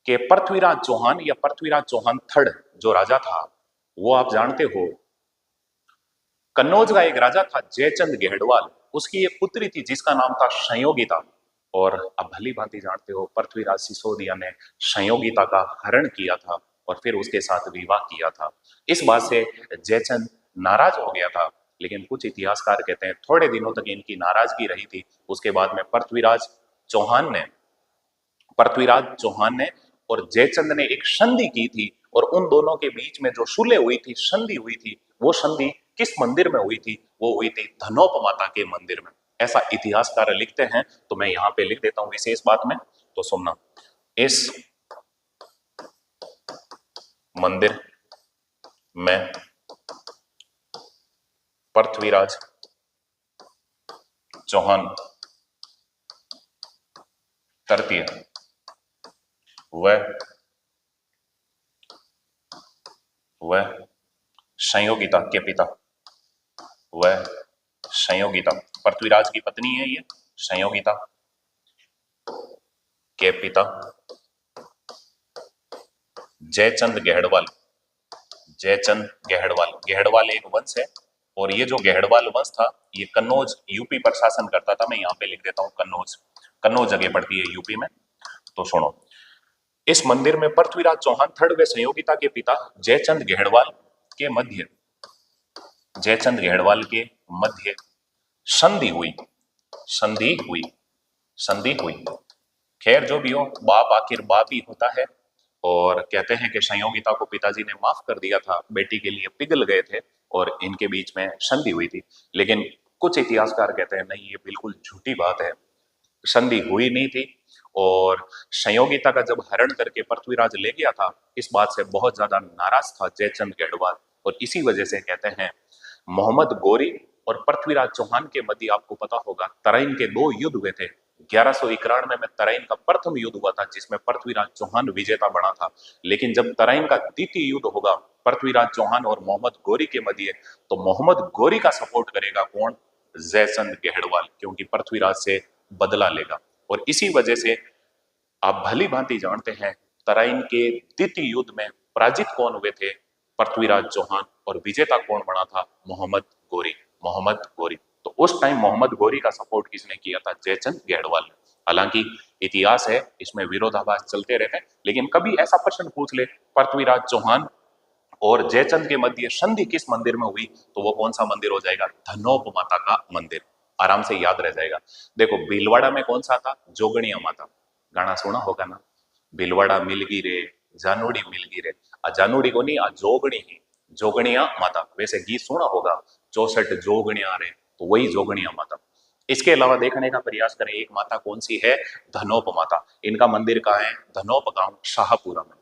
कि पृथ्वीराज चौहान या पृथ्वीराज चौहान थर्ड जो राजा था, वो आप जानते हो, कन्नौज का एक राजा था जयचंद गेहड़वाल, उसकी एक पुत्री थी जिसका नाम था संयोगिता। और आप भली भांति जानते हो, पृथ्वीराज सिसोदिया ने संयोगिता का हरण किया था और फिर उसके साथ विवाह किया था। इस बात से जयचंद नाराज हो गया था। लेकिन कुछ इतिहासकार कहते हैं थोड़े दिनों तक इनकी नाराजगी रही थी। उसके बाद में पृथ्वीराज चौहान ने और जयचंद ने एक संधि की थी, और उन दोनों के बीच में जो सुलह हुई थी, संधि हुई थी, वो संधि किस मंदिर में हुई थी? वो हुई थी धनोप माता के मंदिर में। ऐसा इतिहासकार लिखते हैं, तो मैं यहां पे लिख देता हूं विशेष बात में, तो सुनना। इस मंदिर में पृथ्वीराज चौहान तृतीय व संयोगिता के पिता, व संयोगिता, पृथ्वीराज की पत्नी है ये, संयोगिता के पिता जयचंद गेहड़वाल। जयचंद गेहड़वाल, गेहड़वाल एक वंश है, और ये जो गेहड़वाल वंश था, ये कन्नौज यूपी पर शासन करता था। मैं यहाँ पे लिख देता हूँ कन्नौज, कन्नौज जगह पड़ती है यूपी में। तो सुनो, इस मंदिर में पृथ्वीराज चौहान थर्ड व संयोगिता के पिता जयचंद गेहड़वाल के मध्य, जयचंद गेहड़वाल के मध्य संधि हुई, संधि हुई, संधि हुई। खैर जो भी हो, बाप आखिर बाप ही होता है। और कहते हैं कि संयोगिता को पिताजी ने माफ कर दिया था, बेटी के लिए पिघल गए थे और इनके बीच में संधि हुई थी। लेकिन कुछ इतिहासकार कहते हैं नहीं, ये बिल्कुल झूठी बात है, संधि हुई नहीं थी। और संयोगिता का जब हरण करके पृथ्वीराज ले गया था, इस बात से बहुत ज्यादा नाराज था जयचंद गेहड़वाल, और इसी वजह से कहते हैं मोहम्मद गोरी और पृथ्वीराज चौहान के मध्य, आपको पता होगा, तराइन के 2 युद्ध हुए थे। 1191 में तराइन का प्रथम युद्ध हुआ था, जिसमें पृथ्वीराज चौहान विजेता बना था। लेकिन जब तराइन का द्वितीय युद्ध होगा पृथ्वीराज चौहान और मोहम्मद गोरी के मध्य, तो मोहम्मद गोरी का सपोर्ट करेगा कौन? जयचंद गेहड़वाल, क्योंकि पृथ्वीराज से बदला लेगा। और इसी वजह से आप भली भांति जानते हैं, तराइन के द्वितीय युद्ध में पराजित कौन हुए थे? पृथ्वीराज चौहान, और विजेता कौन बना था? मोहम्मद गोरी, मोहम्मद गोरी। तो उस टाइम मोहम्मद गोरी का सपोर्ट किसने किया था? जयचंद गेहड़वाल ने। हालांकि इतिहास है, इसमें विरोधाभास चलते रहते हैं, लेकिन कभी ऐसा प्रश्न पूछ ले, पृथ्वीराज चौहान और जयचंद के मध्य संधि किस मंदिर में हुई, तो वो कौन सा मंदिर हो जाएगा? धनोप माता का मंदिर। आराम से याद रह जाएगा। देखो, भीलवाड़ा में कौन सा था? जोगणिया माता, गाना सुना होगा ना, भीलवाड़ा मिलगी रे, जानूड़ी मिलगी रे। जानूड़ी को नहीं, जोगणी ही, जोगणिया माता। वैसे गीत सुना होगा, 64 जोगणिया रे, तो वही जोगणिया माता। इसके अलावा देखने का प्रयास करें, एक माता कौन सी है? धनोप माता। इनका मंदिर कहाँ है? धनोप गांव शाहपुरा में।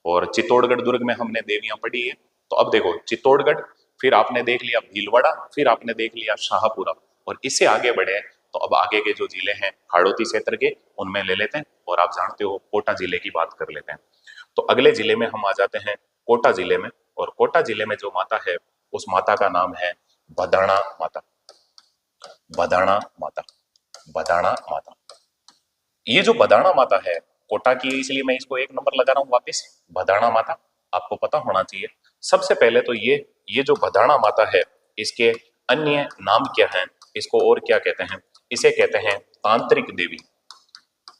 और चित्तौड़गढ़ दुर्ग में हमने देवियां पढ़ी है। तो अब देखो, चित्तौड़गढ़, फिर आपने देख लिया भीलवाड़ा, फिर आपने देख लिया शाहपुरा, और इससे आगे बढ़े तो अब आगे के जो जिले हैं हाड़ौती क्षेत्र के, उनमें ले लेते हैं। और आप जानते हो, कोटा जिले की बात कर लेते हैं। तो अगले जिले में हम आ जाते हैं, कोटा जिले में। और कोटा जिले में जो माता है, उस माता का नाम है भदाणा माता। बदाणा माता, बदाणा माता। ये जो बदाणा माता है कोटा की है, इसलिए मैं इसको 1 नंबर लगा रहा हूं वापिस। बदाणा माता आपको पता होना चाहिए। सबसे पहले तो ये जो बदाणा माता है इसके अन्य नाम क्या हैं, इसको और क्या कहते हैं? इसे कहते हैं तांत्रिक देवी,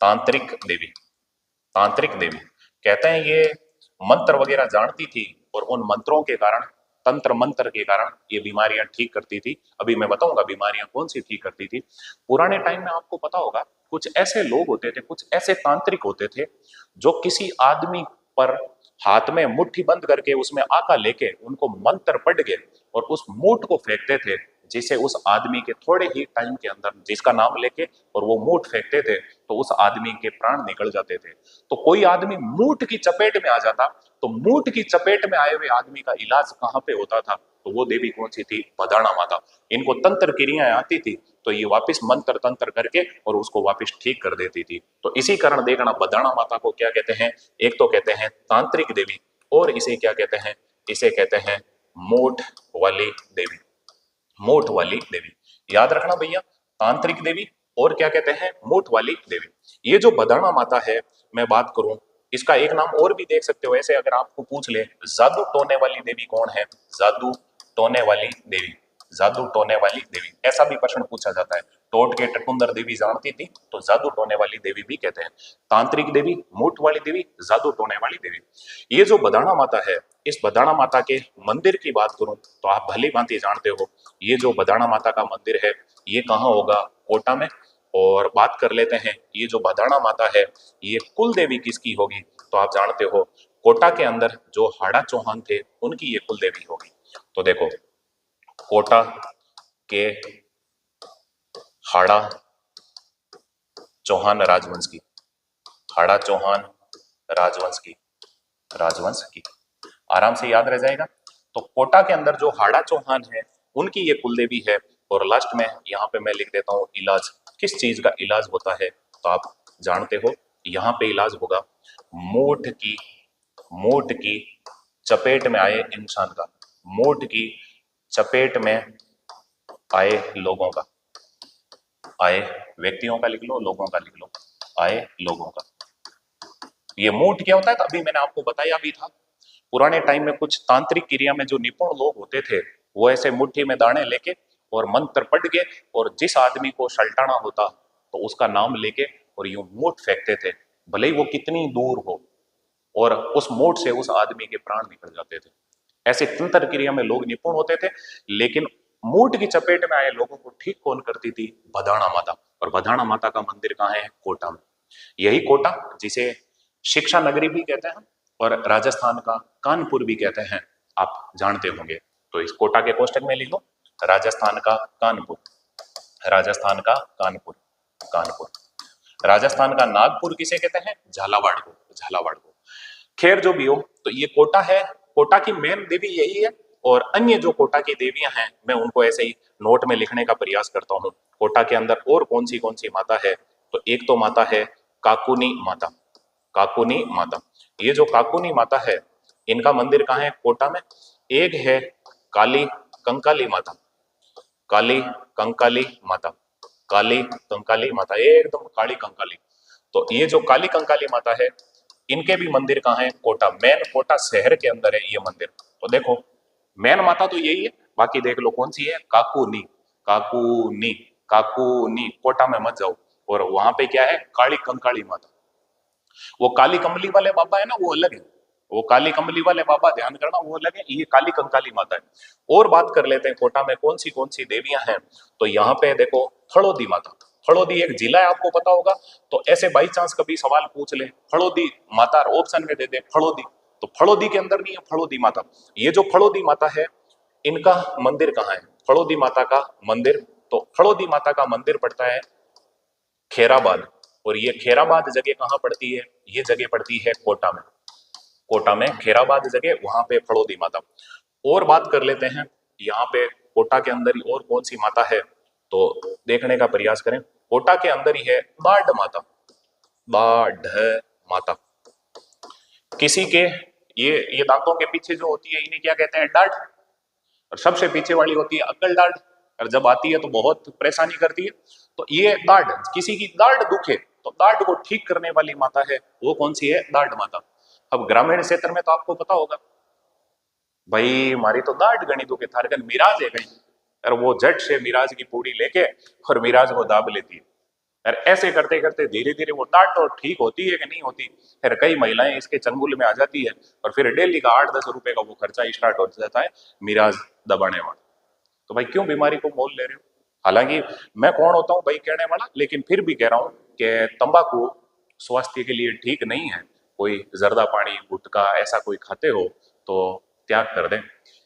तांत्रिक देवी, तांत्रिक देवी। कहते हैं ये मंत्र वगैरह जानती थी और उन मंत्रों के कारण, तंत्र मंत्र के कारण ये बीमारियां ठीक करती थी। अभी मैं बताऊंगा बीमारियां कौन सी ठीक करती थी। पुराने टाइम में आपको पता होगा कुछ ऐसे लोग होते थे, कुछ ऐसे तांत्रिक होते थे जो किसी आदमी पर हाथ में मुट्ठी बंद करके उसमें आका लेके उनको मंत्र पढ़ के और उस मूठ को फेंकते थे, जिसे उस आदमी के थोड़े ही टाइम के अंदर जिसका नाम लेके और वो मूठ फेंकते थे तो उस आदमी के प्राण निकल जाते थे। तो कोई आदमी मूठ की चपेट में आ जाता तो मूठ की चपेट में आए हुए आदमी का इलाज कहाँ पे होता था? तो वो देवी कौन सी थी? बदाणा माता। इनको तंत्र क्रियाएं आती थी तो ये वापस मंत्र तंत्र करके और उसको वापस ठीक कर देती थी। तो इसी कारण देखना बदाणा माता को क्या कहते हैं? एक तो कहते हैं तांत्रिक देवी और इसे क्या कहते हैं? इसे कहते हैं मूठ वाली देवी, मूठ वाली देवी। याद रखना भैया, तांत्रिक देवी और क्या कहते हैं? मूठ वाली देवी। ये जो बदाणा माता है, मैं बात करूं इसका एक नाम और भी देख सकते हो। ऐसे अगर आपको पूछ ले जादू टोने वाली देवी कौन है? जादू टोने वाली देवी, जादू टोने वाली देवी, ऐसा भी प्रश्न पूछा जाता है। टोट के टकुंदर देवी जानती थी तो जादू टोने वाली देवी भी कहते हैं। तांत्रिक देवी, मूठ वाली देवी, जादू टोने वाली देवी। ये जो बदाणा माता है, इस बदाणा माता के मंदिर की बात करूं तो आप भली भांति जानते हो ये जो बदाणा माता का मंदिर है ये कहाँ होगा? कोटा में। और बात कर लेते हैं ये जो बदाणा माता है ये कुल देवी किसकी होगी? तो आप जानते हो कोटा के अंदर जो हाड़ा चौहान थे उनकी ये कुल देवी होगी। तो देखो कोटा के हाड़ा चौहान राजवंश की, हाड़ा चौहान राजवंश की, राजवंश की, आराम से याद रह जाएगा। तो कोटा के अंदर जो हाड़ा चौहान है उनकी ये कुलदेवी है। और लास्ट में यहाँ पे मैं लिख देता हूँ इलाज, किस चीज का इलाज होता है तो आप जानते हो यहाँ पे इलाज होगा मूठ की, मूठ की चपेट में आए इंसान का, मूठ की चपेट में आए लोगों का, आए व्यक्तियों का लिख लो, लोगों का लिख लो, आए लोगों का। ये मूठ क्या होता है? तो अभी मैंने आपको बताया भी था, पुराने टाइम में कुछ तांत्रिक क्रिया में जो निपुण लोग होते थे वो ऐसे मुट्ठी में दाने लेके और मंत्र पढ़ के और जिस आदमी को सल्टाना होता तो उसका नाम लेके और यूं मूठ फेंकते थे, भले ही वो कितनी दूर हो, और उस मूठ से उस आदमी के प्राण निकल जाते थे। ऐसे तंत्र क्रिया में लोग निपुण होते थे। लेकिन मूठ की चपेट में आए लोगों को ठीक कौन करती थी? बदाणा माता। और बदाणा माता का मंदिर कहाँ है? कोटा में। यही कोटा जिसे शिक्षा नगरी भी कहते हैं और राजस्थान का कानपुर भी कहते हैं, आप जानते होंगे। तो इस कोटा के कोष्टक में लिख लो राजस्थान का कानपुर, राजस्थान का कानपुर, कानपुर। राजस्थान का नागपुर किसे कहते हैं? झालावाड़ को, झालावाड़ को। खैर जो भी हो, तो ये कोटा है, कोटा की मेन देवी यही है। और अन्य जो कोटा की देवियां हैं मैं उनको ऐसे ही नोट में लिखने का प्रयास करता हूँ। कोटा के अंदर और कौन सी माता है? तो एक तो माता है काकुनी माता, काकुनी माता। ये जो काकुनी माता है इनका मंदिर कहाँ है? कोटा में। एक है काली कंकाली माता, काली कंकाली माता, काली कंकाली माता, एकदम काली कंकाली। तो ये जो काली कंकाली माता है इनके भी मंदिर कहाँ है? कोटा। मेन कोटा शहर के अंदर है ये मंदिर। तो देखो मेन माता तो यही है, बाकी देख लो कौन सी है? काकुनी, काकुनी, काकुनी। कोटा में मत जाओ। और वहां पे क्या है? काली कंकाली माता। वो काली कमली वाले बाबा है ना, वो अलग है। वो काली कमली वाले बाबा ध्यान करना, वो अलग है, ये काली कंकाली माता है। और बात कर लेते हैं कोटा में कौन सी देवियां हैं। तो यहाँ पे देखो हड़ोदी माता, हड़ोदी एक जिला है, आपको पता होगा। तो ऐसे बाई चांस कभी सवाल पूछ ले हड़ोदी माता, ऑप्शन में दे दे फड़ोदी, तो फड़ोदी के अंदर नहीं है फड़ोदी माता। ये जो फड़ोदी माता है इनका मंदिर कहाँ है? फड़ोदी माता का मंदिर, तो फड़ोदी माता का मंदिर पड़ता है खेराबाद। और ये खेराबाद जगह कहाँ पड़ती है? ये जगह पड़ती है कोटा में, कोटा में खेराबाद जगह, वहां पे फड़ोदी माता। और बात कर लेते हैं यहाँ पे कोटा के अंदर ही और कौन सी माता है, तो देखने का प्रयास करें। कोटा के अंदर ही है बाढ़ माता, बाढ़ माता। किसी के ये दांतों के पीछे जो होती है इन्हें क्या कहते हैं? डाढ़। और सबसे पीछे वाली होती है अक्कल डाढ़। और जब आती है तो बहुत परेशानी करती है। तो ये दाढ़, किसी की दाढ़ दुखे तो दाढ़ को ठीक करने वाली माता है, वो कौन सी है? दाढ़ माता। अब ग्रामीण क्षेत्र में तो आपको पता होगा, भाई हमारी तो दाढ़ गणी दुखे थारकन मिराज है कहीं, और वो झट से मिराज की पूड़ी लेके और मिराज को दाब लेती है। और ऐसे करते करते धीरे धीरे वो दाढ़ तो ठीक होती है कि नहीं होती, फिर कई महिलाएं इसके चंगुल में आ जाती है और फिर डेली का 8-10 रुपए का वो खर्चा स्टार्ट हो जाता है मिराज दबाने वाला। तो भाई क्यों बीमारी को मोल ले रहे हो? हालांकि मैं कौन होता हूं भाई कहने वाला, लेकिन फिर भी कह रहा हूं कि तंबाकू स्वास्थ्य के लिए ठीक नहीं है। कोई जर्दा पानी गुटखा ऐसा कोई खाते हो तो त्याग कर दें।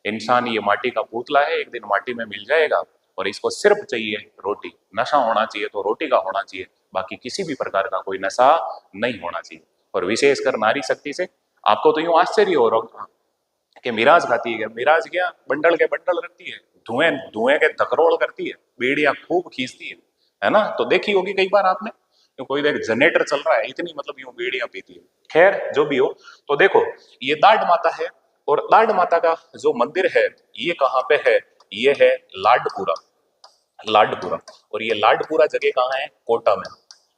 इंसान ये माटी का पुतला है, एक दिन माटी में मिल जाएगा, और इसको सिर्फ चाहिए रोटी। नशा होना चाहिए तो रोटी का होना चाहिए, बाकी किसी भी प्रकार का कोई नशा नहीं होना चाहिए। और विशेषकर नारी शक्ति से आपको तो यूं आश्चर्य हो रहा कि मिराज खाती है, मिराज क्या बंडल के बंडल रखती है, धुएं धुएं के धकरोल करती है, बीड़ियां खूब खींचती है ना? तो देखी होगी कई बार आपने, कोई देख जनरेटर चल रहा है इतनी मतलब यूं बीड़ियां पीती है। खैर जो भी हो, तो देखो ये दाढ़ माता है, और दाढ़ माता का जो मंदिर है ये कहाँ पे है? ये है लाडपुरा। लाडपुरा, और ये लाडपुरा जगह कहाँ है? कोटा में।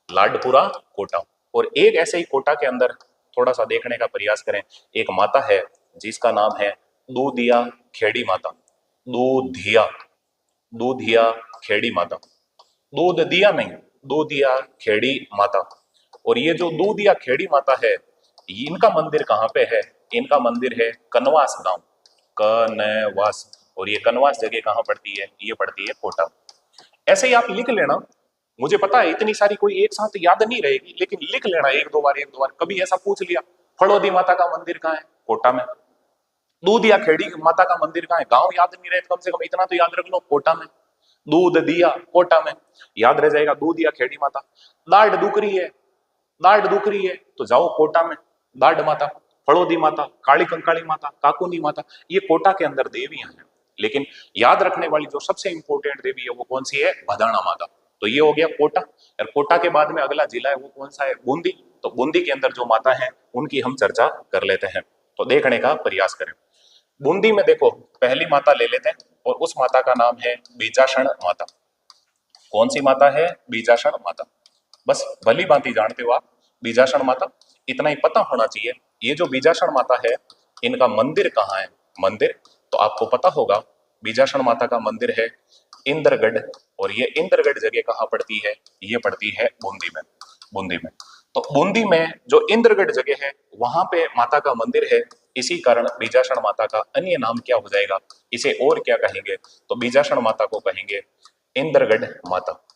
लाडपुरा कोटा। और एक ऐसे ही कोटा के अंदर थोड़ा सा देखने का प्रयास करें, एक माता है जिसका नाम है दूधिया खेड़ी माता। दूधिया, दूधिया खेड़ी माता, दूध दिया नहीं, दूधिया खेड़ी माता। और ये जो दूधिया खेड़ी माता है, इनका मंदिर कहाँ पे है? इनका मंदिर है कनवास गांव, कनवास। और ये कनवास जगह कहाँ पड़ती है? ये पड़ती है कोटा। ऐसे ही आप लिख लेना, मुझे पता है इतनी सारी कोई एक साथ याद नहीं रहेगी, लेकिन लिख लेना एक दो बार, एक दो बार। कभी ऐसा पूछ लिया फड़ोदी माता का मंदिर कहाँ है? कोटा में। दूध या खेड़ी माता का मंदिर कहाँ है? गांव याद नहीं रहे, कम से कम इतना तो याद रख लो, कोटा में। दूध दिया कोटा में, याद रह जाएगा दूध या खेड़ी माता। दाढ़ दुख रही है, दाढ़ दुख रही है तो जाओ कोटा में, दाढ़ माता। फड़ोदी माता, काली कंकाली माता, काकुनी माता, ये कोटा के अंदर देवियां हैं। लेकिन याद रखने वाली जो सबसे इंपॉर्टेंट देवी है वो कौन सी है? भदाना माता। तो ये हो गया कोटा। और कोटा के बाद में अगला जिला है वो कौन सा है? बूंदी। तो बूंदी के अंदर जो माता है उनकी हम चर्चा कर लेते हैं, तो देखने का प्रयास करें। बूंदी में देखो पहली माता ले लेते हैं, और उस माता का नाम है बीजाषण माता। कौन सी माता है? बीजाषण माता। बस भली भांति जानते हो आप बीजाषण माता, इतना ही पता होना चाहिए। ये जो बीजाषण माता है इनका मंदिर कहाँ है? मंदिर तो आपको पता होगा, बीजाषण माता का मंदिर है इंद्रगढ़। और ये इंद्रगढ़ जगह कहाँ पड़ती है? ये पड़ती है बूंदी में। बूंदी में, तो बूंदी में जो इंद्रगढ़ जगह है वहां पे माता का मंदिर है। इसी कारण बीजाषण माता का अन्य नाम क्या हो जाएगा? इसे और क्या कहेंगे? तो बीजाषण माता को कहेंगे इंद्रगढ़ माता।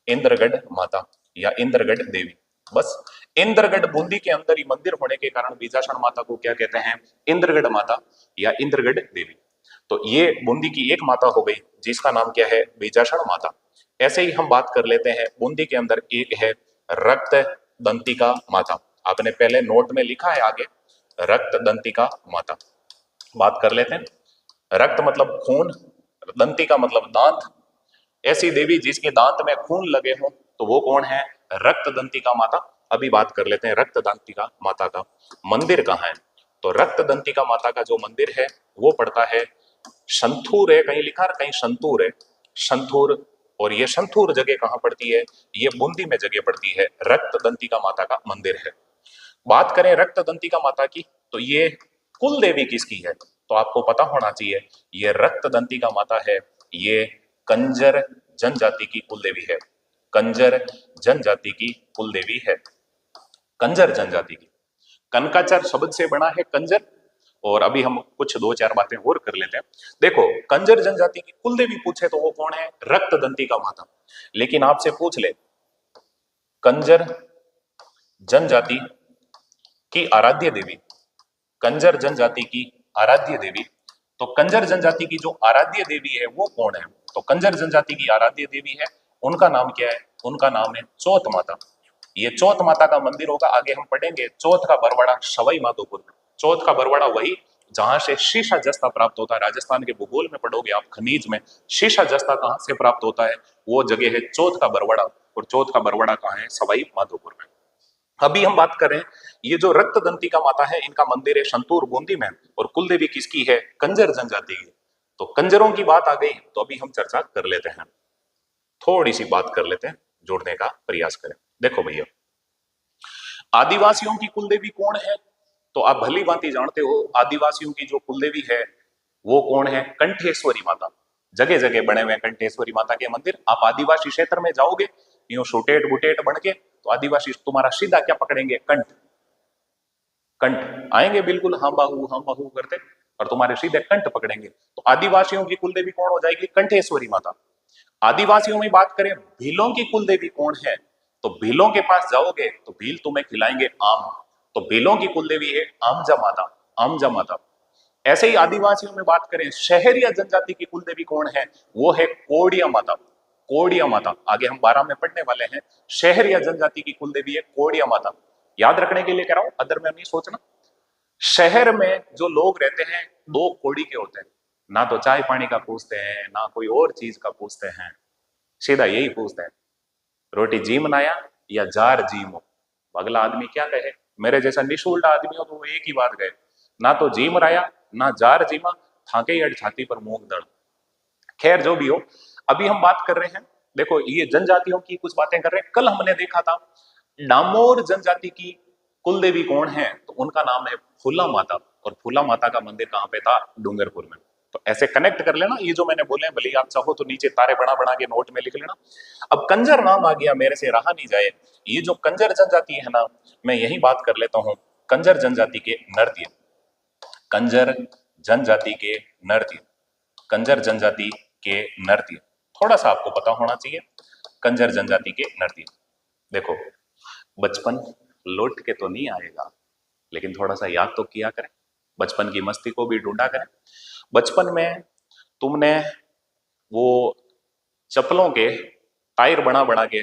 इंद्रगढ़ माता या इंद्रगढ़ देवी। बस इंद्रगढ़ बूंदी के अंदर ही मंदिर होने के कारण बीजाषण माता को क्या कहते हैं? इंद्रगढ़ माता या इंद्रगढ़ देवी। तो ये बूंदी की एक माता हो गई जिसका नाम क्या है? बीजाषण माता। ऐसे ही हम बात कर लेते हैं, बूंदी के अंदर एक है रक्त दंतिका माता। आपने पहले नोट में लिखा है आगे, रक्त दंतिका माता। बात कर लेते हैं। रक्त मतलब खून, दंतिका मतलब दांत। ऐसी देवी जिसके दांत में खून लगे हो तो वो कौन है? रक्त दंतिका माता। अभी बात कर लेते हैं रक्त दंतिका माता का मंदिर कहाँ है। तो रक्त दंतिका माता का जो मंदिर है वो पड़ता है संथूर है, कहीं लिखा है कहीं संतूर है, संथूर। और ये संथूर जगह कहाँ पड़ती है? ये बूंदी में जगह पड़ती है, रक्त दंतिका माता का मंदिर है। बात करें रक्त दंतिका माता की, तो ये कुल देवी किसकी है? तो आपको पता होना चाहिए ये रक्त दंतिका माता है, ये कंजर जनजाति की कुल देवी है। कंजर जनजाति की कुल देवी है, कंजर जनजाति की। कनकाचर शब्द से बना है कंजर। और अभी हम कुछ दो चार बातें और कर लेते हैं। देखो कंजर जनजाति की कुल देवी पूछे तो वो कौन है? रक्त दंतिका माता। लेकिन आपसे पूछ ले कंजर जनजाति की आराध्य देवी, कंजर जनजाति की आराध्य देवी, तो कंजर जनजाति की जो आराध्य देवी है वो कौन है? तो कंजर जनजाति की आराध्य देवी है, उनका नाम क्या है? उनका नाम है चौथ माता। ये चौथ माता का मंदिर होगा, आगे हम पढ़ेंगे। चौथ का बरवाड़ा सवाई माधोपुर में। चौथ का बरवाड़ा वही जहां से शीशा जस्ता प्राप्त होता है। राजस्थान के भूगोल में पढ़ोगे आप, खनिज में शीशा जस्ता कहां से प्राप्त होता है? वो जगह है चौथ का बरवाड़ा। और चौथ का बरवाड़ा कहाँ है? सवाई माधोपुर में। अभी हम बात करें, ये जो रक्त दंतिका माता है इनका मंदिर है संतूर बूंदी में, और कुल देवी किसकी है? कंजर जनजाति की। तो कंजरों की बात आ गई तो अभी हम चर्चा कर लेते हैं, थोड़ी सी बात कर लेते हैं, जोड़ने का प्रयास करें। देखो भैया, आदिवासियों की कुलदेवी कौन है? तो आप भली भांति जानते हो आदिवासियों की जो कुलदेवी है वो कौन है? कंठेश्वरी माता। जगह जगह बने हुए कंठेश्वरी माता के मंदिर। आप आदिवासी क्षेत्र में जाओगे यूं सुटेट बुटेट बन के, तो आदिवासी तुम्हारा सीधा क्या पकड़ेंगे? कंठ। कंठ आएंगे बिल्कुल हम बाहू करते, और तुम्हारे सीधे कंठ पकड़ेंगे। तो आदिवासियों की कुलदेवी कौन हो जाएगी? कंठेश्वरी माता। आदिवासियों में बात करें भीलों की कुलदेवी कौन है, तो भीलों के पास जाओगे तो भील तुम्हें खिलाएंगे आम। तो भीलों की कुलदेवी है आमजा माता। आमजा माता। ऐसे ही आदिवासियों में बात करें शहरिया जनजाति की कुलदेवी कौन है, वो है कोडिया माता। कोडिया माता आगे हम 12 में पढ़ने वाले हैं। शहरिया जनजाति की कुलदेवी है कोडिया माता। याद रखने के लिए कह रहा हूं, अदर में नहीं सोचना। शहर में जो लोग रहते हैं दो कोड़ी के होते हैं, ना तो चाय पानी का पूछते हैं ना कोई और चीज का पूछते हैं, सीधा यही पूछते हैं, रोटी जी मनाया या जार जी मो। अगला आदमी क्या कहे, मेरे जैसा निशुल्ड आदमी हो तो वो एक ही बात कहे, ना तो जी मराया ना जार जीमा, थाके अड़ छाती पर मूंग दड़। खैर जो भी हो, अभी हम बात कर रहे हैं, देखो ये जनजातियों की कुछ बातें कर रहे हैं। कल हमने देखा था डामोर जनजाति की कुलदेवी कौन है, तो उनका नाम है फूला माता। और फूला माता का मंदिर कहां पे था? डूंगरपुर में। तो ऐसे कनेक्ट कर लेना, ये जो मैंने बोले हैं भले आप चाहो तो नीचे तारे बना बना के नोट में लिख लेना। अब कंजर नाम आ गया, मेरे से रहा नहीं जाए। ये जो कंजर जनजाति है ना, मैं यही बात कर लेता हूं। कंजर जनजाति के नृत्य, कंजर जनजाति के नृत्य, कंजर जनजाति के नृत्य, थोड़ा सा आपको पता होना चाहिए। कंजर जनजाति के नृत्य, देखो बचपन लौट के तो नहीं आएगा, लेकिन थोड़ा सा याद तो किया करें, बचपन की मस्ती को भी ढूंढा करें। बचपन में तुमने वो चप्पलों के टायर बना बना के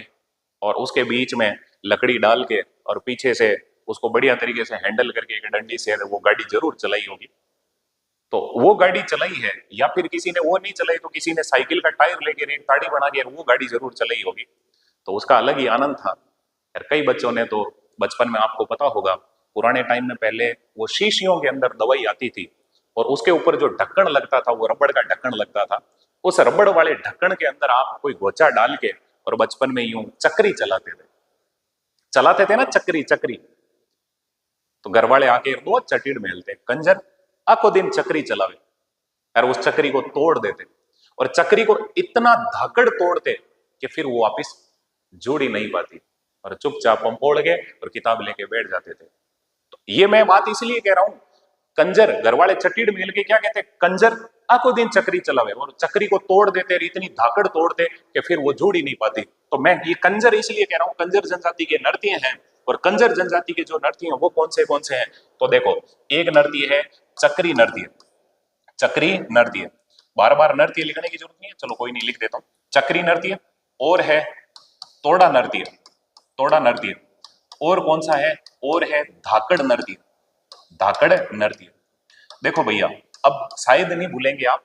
और उसके बीच में लकड़ी डाल के और पीछे से उसको बढ़िया तरीके से हैंडल करके एक डंडी से वो गाड़ी जरूर चलाई होगी। तो वो गाड़ी चलाई है, या फिर किसी ने वो नहीं चलाई तो किसी ने साइकिल का टायर लेके एक ताड़ी बना के वो गाड़ी जरूर चलाई होगी। तो उसका अलग ही आनंद था। और कई बच्चों ने तो बचपन में, आपको पता होगा पुराने टाइम में पहले वो शीशियों के अंदर दवाई आती थी और उसके ऊपर जो ढक्कन लगता था वो रबड़ का ढक्कन लगता था। उस रबड़ वाले ढक्कन के अंदर आप कोई गोचा डाल के और बचपन में यूं चक्री चलाते थे ना, चक्री चक्री। तो घर वाले आके दो चटीड़ मेलते, कंजर आखो दिन चक्री चलावे, और उस चक्री को तोड़ देते, और चक्री को इतना धाकड़ तोड़ते कि फिर वो वापिस जुड़ ही नहीं पाती, और चुपचाप हम ओढ़ गए और किताब लेके बैठ जाते थे। तो ये मैं बात इसलिए कह रहा हूं, कंजर घर वाले चटीड़ मिल के क्या कहते, कंजर आखो दिन चक्री चलावे, और चक्री को तोड़ देते, इतनी धाकड़ तोड़ते कि फिर वो जुड़ ही नहीं पाती। तो मैं ये कंजर इसलिए कह रहा हूं, कंजर जनजाति के नृत्य हैं। और कंजर जनजाति के जो नृत्य हैं वो कौन से हैं, तो देखो एक नृत्य है चक्री नृत्य। चक्री नृत्य, बार बार नृत्य लिखने की जरूरत नहीं है, चलो कोई नहीं लिख देता हूं, चक्री नृत्य। और है तोड़ा नृत्य, तोड़ा नृत्य। और कौन सा है, और है धाकड़ नृत्य, धाकड़ नृत्य। देखो भैया, अब शायद नहीं भूलेंगे आप,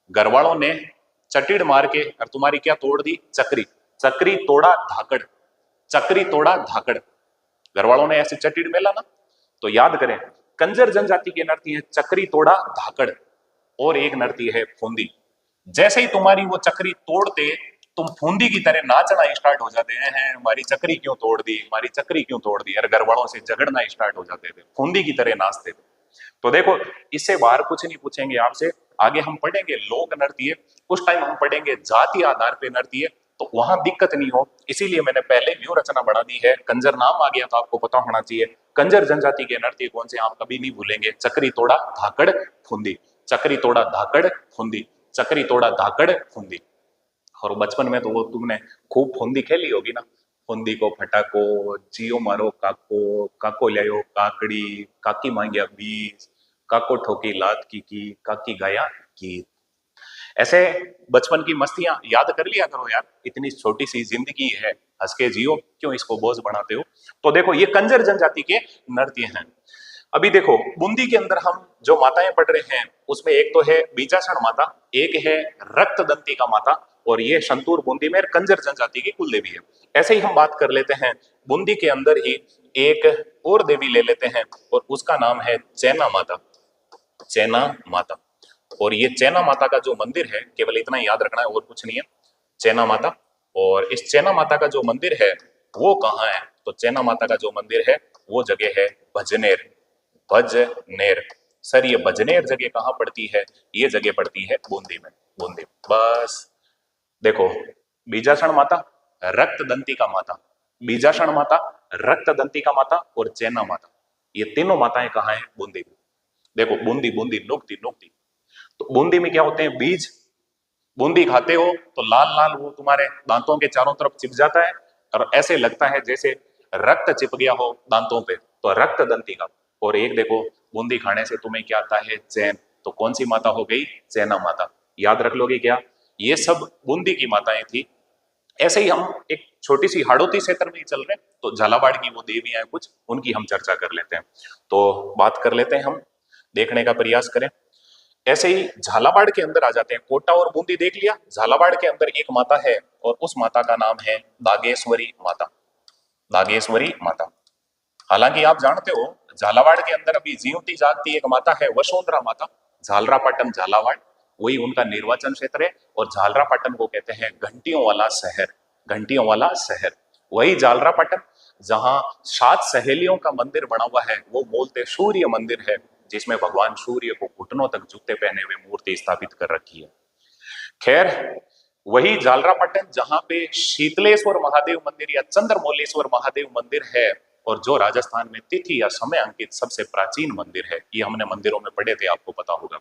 घर वालों ने चटीड़ मार के और तुम्हारी क्या तोड़ दी, चक्री। चक्री तोड़ा धाकड़, चक्री तोड़ा धाकड़, घर वालों ने ऐसे चटीड़ मेला ना। तो याद करें, कंजर जनजाति के नृत्य है चक्री तोड़ा धाकड़, और एक नृत्य है फूंदी। जैसे ही तुम्हारी वो चक्री तोड़ते, तुम फूंदी की तरह नाचना स्टार्ट हो जाते हैं, हमारी चक्री क्यों तोड़ दी, हमारी चक्री क्यों तोड़ दी, और घर वालों से झगड़ना स्टार्ट हो जाते थे, फूंदी की तरह नाचते थे। तो देखो, इससे बाहर कुछ नहीं पूछेंगे आपसे। आगे हम पढ़ेंगे लोक नृत्य, उस टाइम हम पढ़ेंगे जाति आधार पे नृत्य, तो वहां दिक्कत नहीं हो, इसीलिए मैंने पहले व्यू रचना बना दी है। कंजर नाम आ गया तो आपको पता होना चाहिए कंजर जनजाति के नृत्य कौन से, आप कभी नहीं भूलेंगे। चक्री तोड़ा धाकड़ फूंदी, चक्री तोड़ा धाकड़ फूंदी, चक्री तोड़ा धाकड़ फूंदी। और बचपन में तो वो तुमने खूब फूंदी खेली होगी ना, फूंदी को फटाको, जियो मारो काको, काको लायो काकड़ी, काकी मांगिया बीज, काको ठोकी लात की काकी गाया गीत। ऐसे बचपन की मस्तियां याद कर लिया करो यार, इतनी छोटी सी जिंदगी है, हंस के जियो, क्यों इसको बोझ बनाते हो। तो देखो ये कंजर जनजाति के नृत्य हैं। अभी देखो बूंदी के अंदर हम जो माताएं पढ़ रहे हैं उसमें एक तो है बीजासण माता, एक है रक्त दंतिका माता, और ये संतूर बूंदी में कंजर जनजाति की कुल देवी है। ऐसे ही हम बात कर लेते हैं बूंदी के अंदर ही एक और देवी ले लेते हैं, और उसका नाम है चैना माता। चैना माता, और ये चैना माता का जो मंदिर है, केवल इतना ही याद रखना है और कुछ नहीं है, चैना माता। और इस चैना माता का जो मंदिर है वो कहाँ है? तो चैना माता का जो मंदिर है वो जगह है भजनेर। भजनेर। सर ये भजनेर जगह कहाँ पड़ती है? ये जगह पड़ती है बूंदी में। बूंदी। बस देखो, बीजासण माता, रक्त दंतिका माता, बीजासण माता, रक्त दंतिका माता और चैना माता, ये तीनों माताएं कहाँ है? बूंदी में। देखो बूंदी, बूंदी, नुक्ति, नुक्ति। तो बूंदी में क्या होते हैं? बीज। बूंदी खाते हो तो लाल लाल वो तुम्हारे दांतों के चारों तरफ चिप जाता है और ऐसे लगता है जैसे रक्त चिप गया हो दांतों पे, तो रक्त दंतिका। और एक देखो, बूंदी खाने से तुम्हें क्या आता है? चैन। तो कौन सी माता हो गई? चैना माता। याद रख लोगे क्या? ये सब बूंदी की माताएं थी। ऐसे ही हम एक छोटी सी हाड़ौती क्षेत्र में ही चल रहे हैं, तो झालावाड़ की वो देवियां कुछ, उनकी हम चर्चा कर लेते हैं। तो बात कर लेते हैं, हम देखने का प्रयास करें। ऐसे ही झालावाड़ के अंदर आ जाते हैं। कोटा और बूंदी देख लिया, झालावाड़ के अंदर एक माता है और उस माता का नाम है दागेश्वरी माता। दागेश्वरी माता। हालांकि आप जानते हो झालावाड़ के अंदर अभी जीवती जागती एक माता है, वसुंधरा माता। झालरापाटन, झालावाड़, वही उनका निर्वाचन क्षेत्र है। और झालरापाटन को कहते हैं घंटियों वाला शहर। घंटियों वाला शहर। वही झालरापाटन जहां 7 सहेलियों का मंदिर बना हुआ है, वो बोलते सूर्य मंदिर है, जिसमें भगवान सूर्य को घुटनों तक जूते पहने हुए मूर्ति स्थापित कर रखी है। खैर, वही झालरापाटन जहां पे शीतलेश्वर महादेव मंदिर या चंद्रमौलेश्वर महादेव मंदिर है, और जो राजस्थान में तिथि या समय अंकित सबसे प्राचीन मंदिर है, ये हमने मंदिरों में पढ़े थे, आपको पता होगा।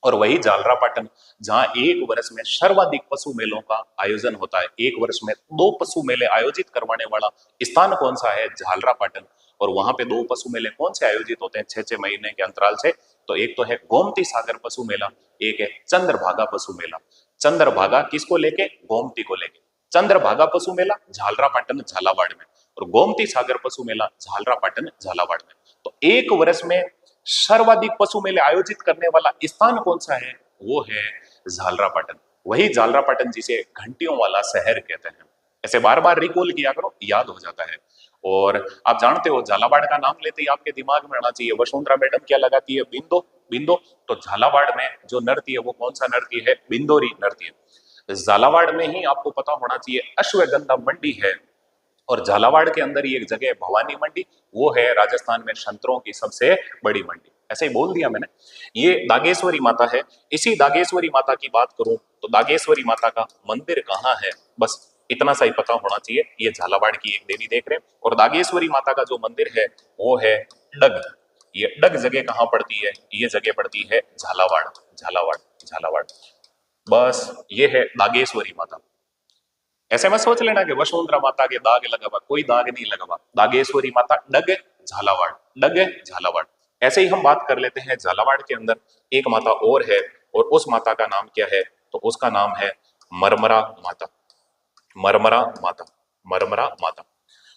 और वही झालरापाटन जहां एक वर्ष में सर्वाधिक पशु मेलों का आयोजन होता है। एक वर्ष में 2 पशु मेले आयोजित करवाने वाला स्थान कौन सा है? झालरापाटन। और वहां पे 2 पशु मेले कौन से आयोजित होते हैं 6-6 महीने के अंतराल से? तो एक तो है गोमती सागर पशु मेला, एक है चंद्रभागा पशु मेला। चंद्रभागा किसको लेके? गोमती को लेके। चंद्रभागा पशु मेला झालरापाटन, झालावाड़ में, और गोमती सागर पशु मेला झालरापाटन, झालावाड़ में। तो एक वर्ष में सर्वाधिक पशु मेले आयोजित करने वाला स्थान कौन सा है? वो है झालरापाटन। वही झालरापाटन जिसे घंटियों वाला शहर कहते हैं। ऐसे बार बार रिकॉल किया करो, याद हो जाता है। और आप जानते हो झालावाड़ का नाम लेते ही आपके दिमाग में आना चाहिए, वसुंधरा मैडम क्या लगाती है? बिंदो। बिंदो। तो झालावाड़ में जो नृत्य है वो कौन सा नृत्य है? बिंदोरी नृत्य। झालावाड़ में ही आपको पता होना चाहिए अश्वगंधा मंडी है। और झालावाड़ के अंदर ही एक जगह है भवानी मंडी, वो है राजस्थान में संतरों की सबसे बड़ी मंडी। ऐसे ही बोल दिया मैंने। ये दागेश्वरी माता है। इसी दागेश्वरी माता की बात करूं तो दागेश्वरी माता का मंदिर कहाँ है? बस इतना सा ही पता होना चाहिए। ये झालावाड़ की एक देवी देख रहे हैं। और दागेश्वरी माता का जो मंदिर है वो है डग। ये डग जगह कहाँ पड़ती है? ये जगह पड़ती है झालावाड़। झालावाड़, झालावाड़। बस ये है दागेश्वरी माता। ऐसे मत सोच लेना कि वसुंधरा माता के दाग लगा हुआ, कोई दाग नहीं लगा हुआ। दागेश्वरी माता डग, झालावाड़। डग, झालावाड़। ऐसे ही हम बात कर लेते हैं झालावाड़ के अंदर एक माता और है, और उस माता का नाम क्या है? तो उसका नाम है मरमरा माता। मरमरा माता। मरमरा माता।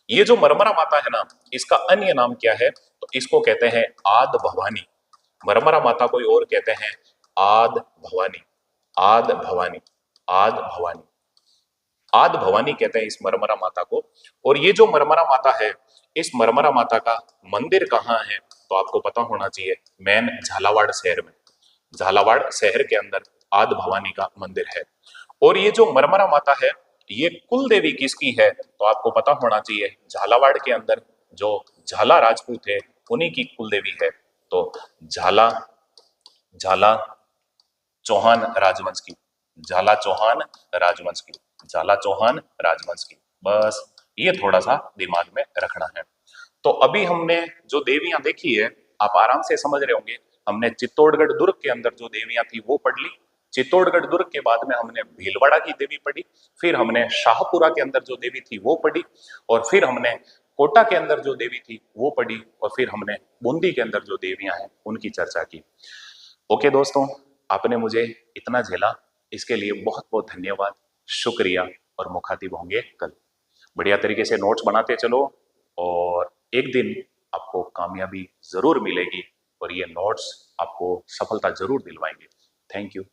ये जो मरमरा माता है ना, इसका अन्य नाम क्या है? तो इसको कहते हैं आद भवानी। मरमरा माता कोई और कहते हैं आद भवानी। आद भवानी। आद भवानी। आद भवानी कहते हैं इस मरमरा माता को। और ये जो मरमरा माता है, इस मरमरा माता का मंदिर कहाँ है? तो आपको पता होना चाहिए, मेन झालावाड़ शहर में। झालावाड़ शहर के अंदर आद भवानी का मंदिर है। और ये जो मरमरा माता है, ये कुल देवी किसकी है? तो आपको पता होना चाहिए, झालावाड़ के अंदर जो झाला राजपूत है उन्हीं की कुल देवी है। तो झाला, झाला चौहान राजवंश की। झाला चौहान राजवंश की। झाला चौहान राजवंश की। बस ये थोड़ा सा दिमाग में रखना है। तो अभी हमने जो देवियां देखी है, आप आराम से समझ रहे होंगे। हमने चित्तौड़गढ़ दुर्ग के अंदर जो देवियां थी वो पढ़ ली। चित्तौड़गढ़ दुर्ग के बाद में हमने भीलवाड़ा की देवी पढ़ी। फिर हमने शाहपुरा के अंदर जो देवी थी वो पढ़ी। और फिर हमने कोटा के अंदर जो देवी थी वो पढ़ी। और फिर हमने बूंदी के अंदर जो देवियां हैं उनकी चर्चा की। ओके दोस्तों, आपने मुझे इतना झेला, इसके लिए बहुत बहुत धन्यवाद, शुक्रिया। और मुखातिब होंगे कल। बढ़िया तरीके से नोट्स बनाते चलो, और एक दिन आपको कामयाबी जरूर मिलेगी, और ये नोट्स आपको सफलता जरूर दिलवाएंगे। Thank you.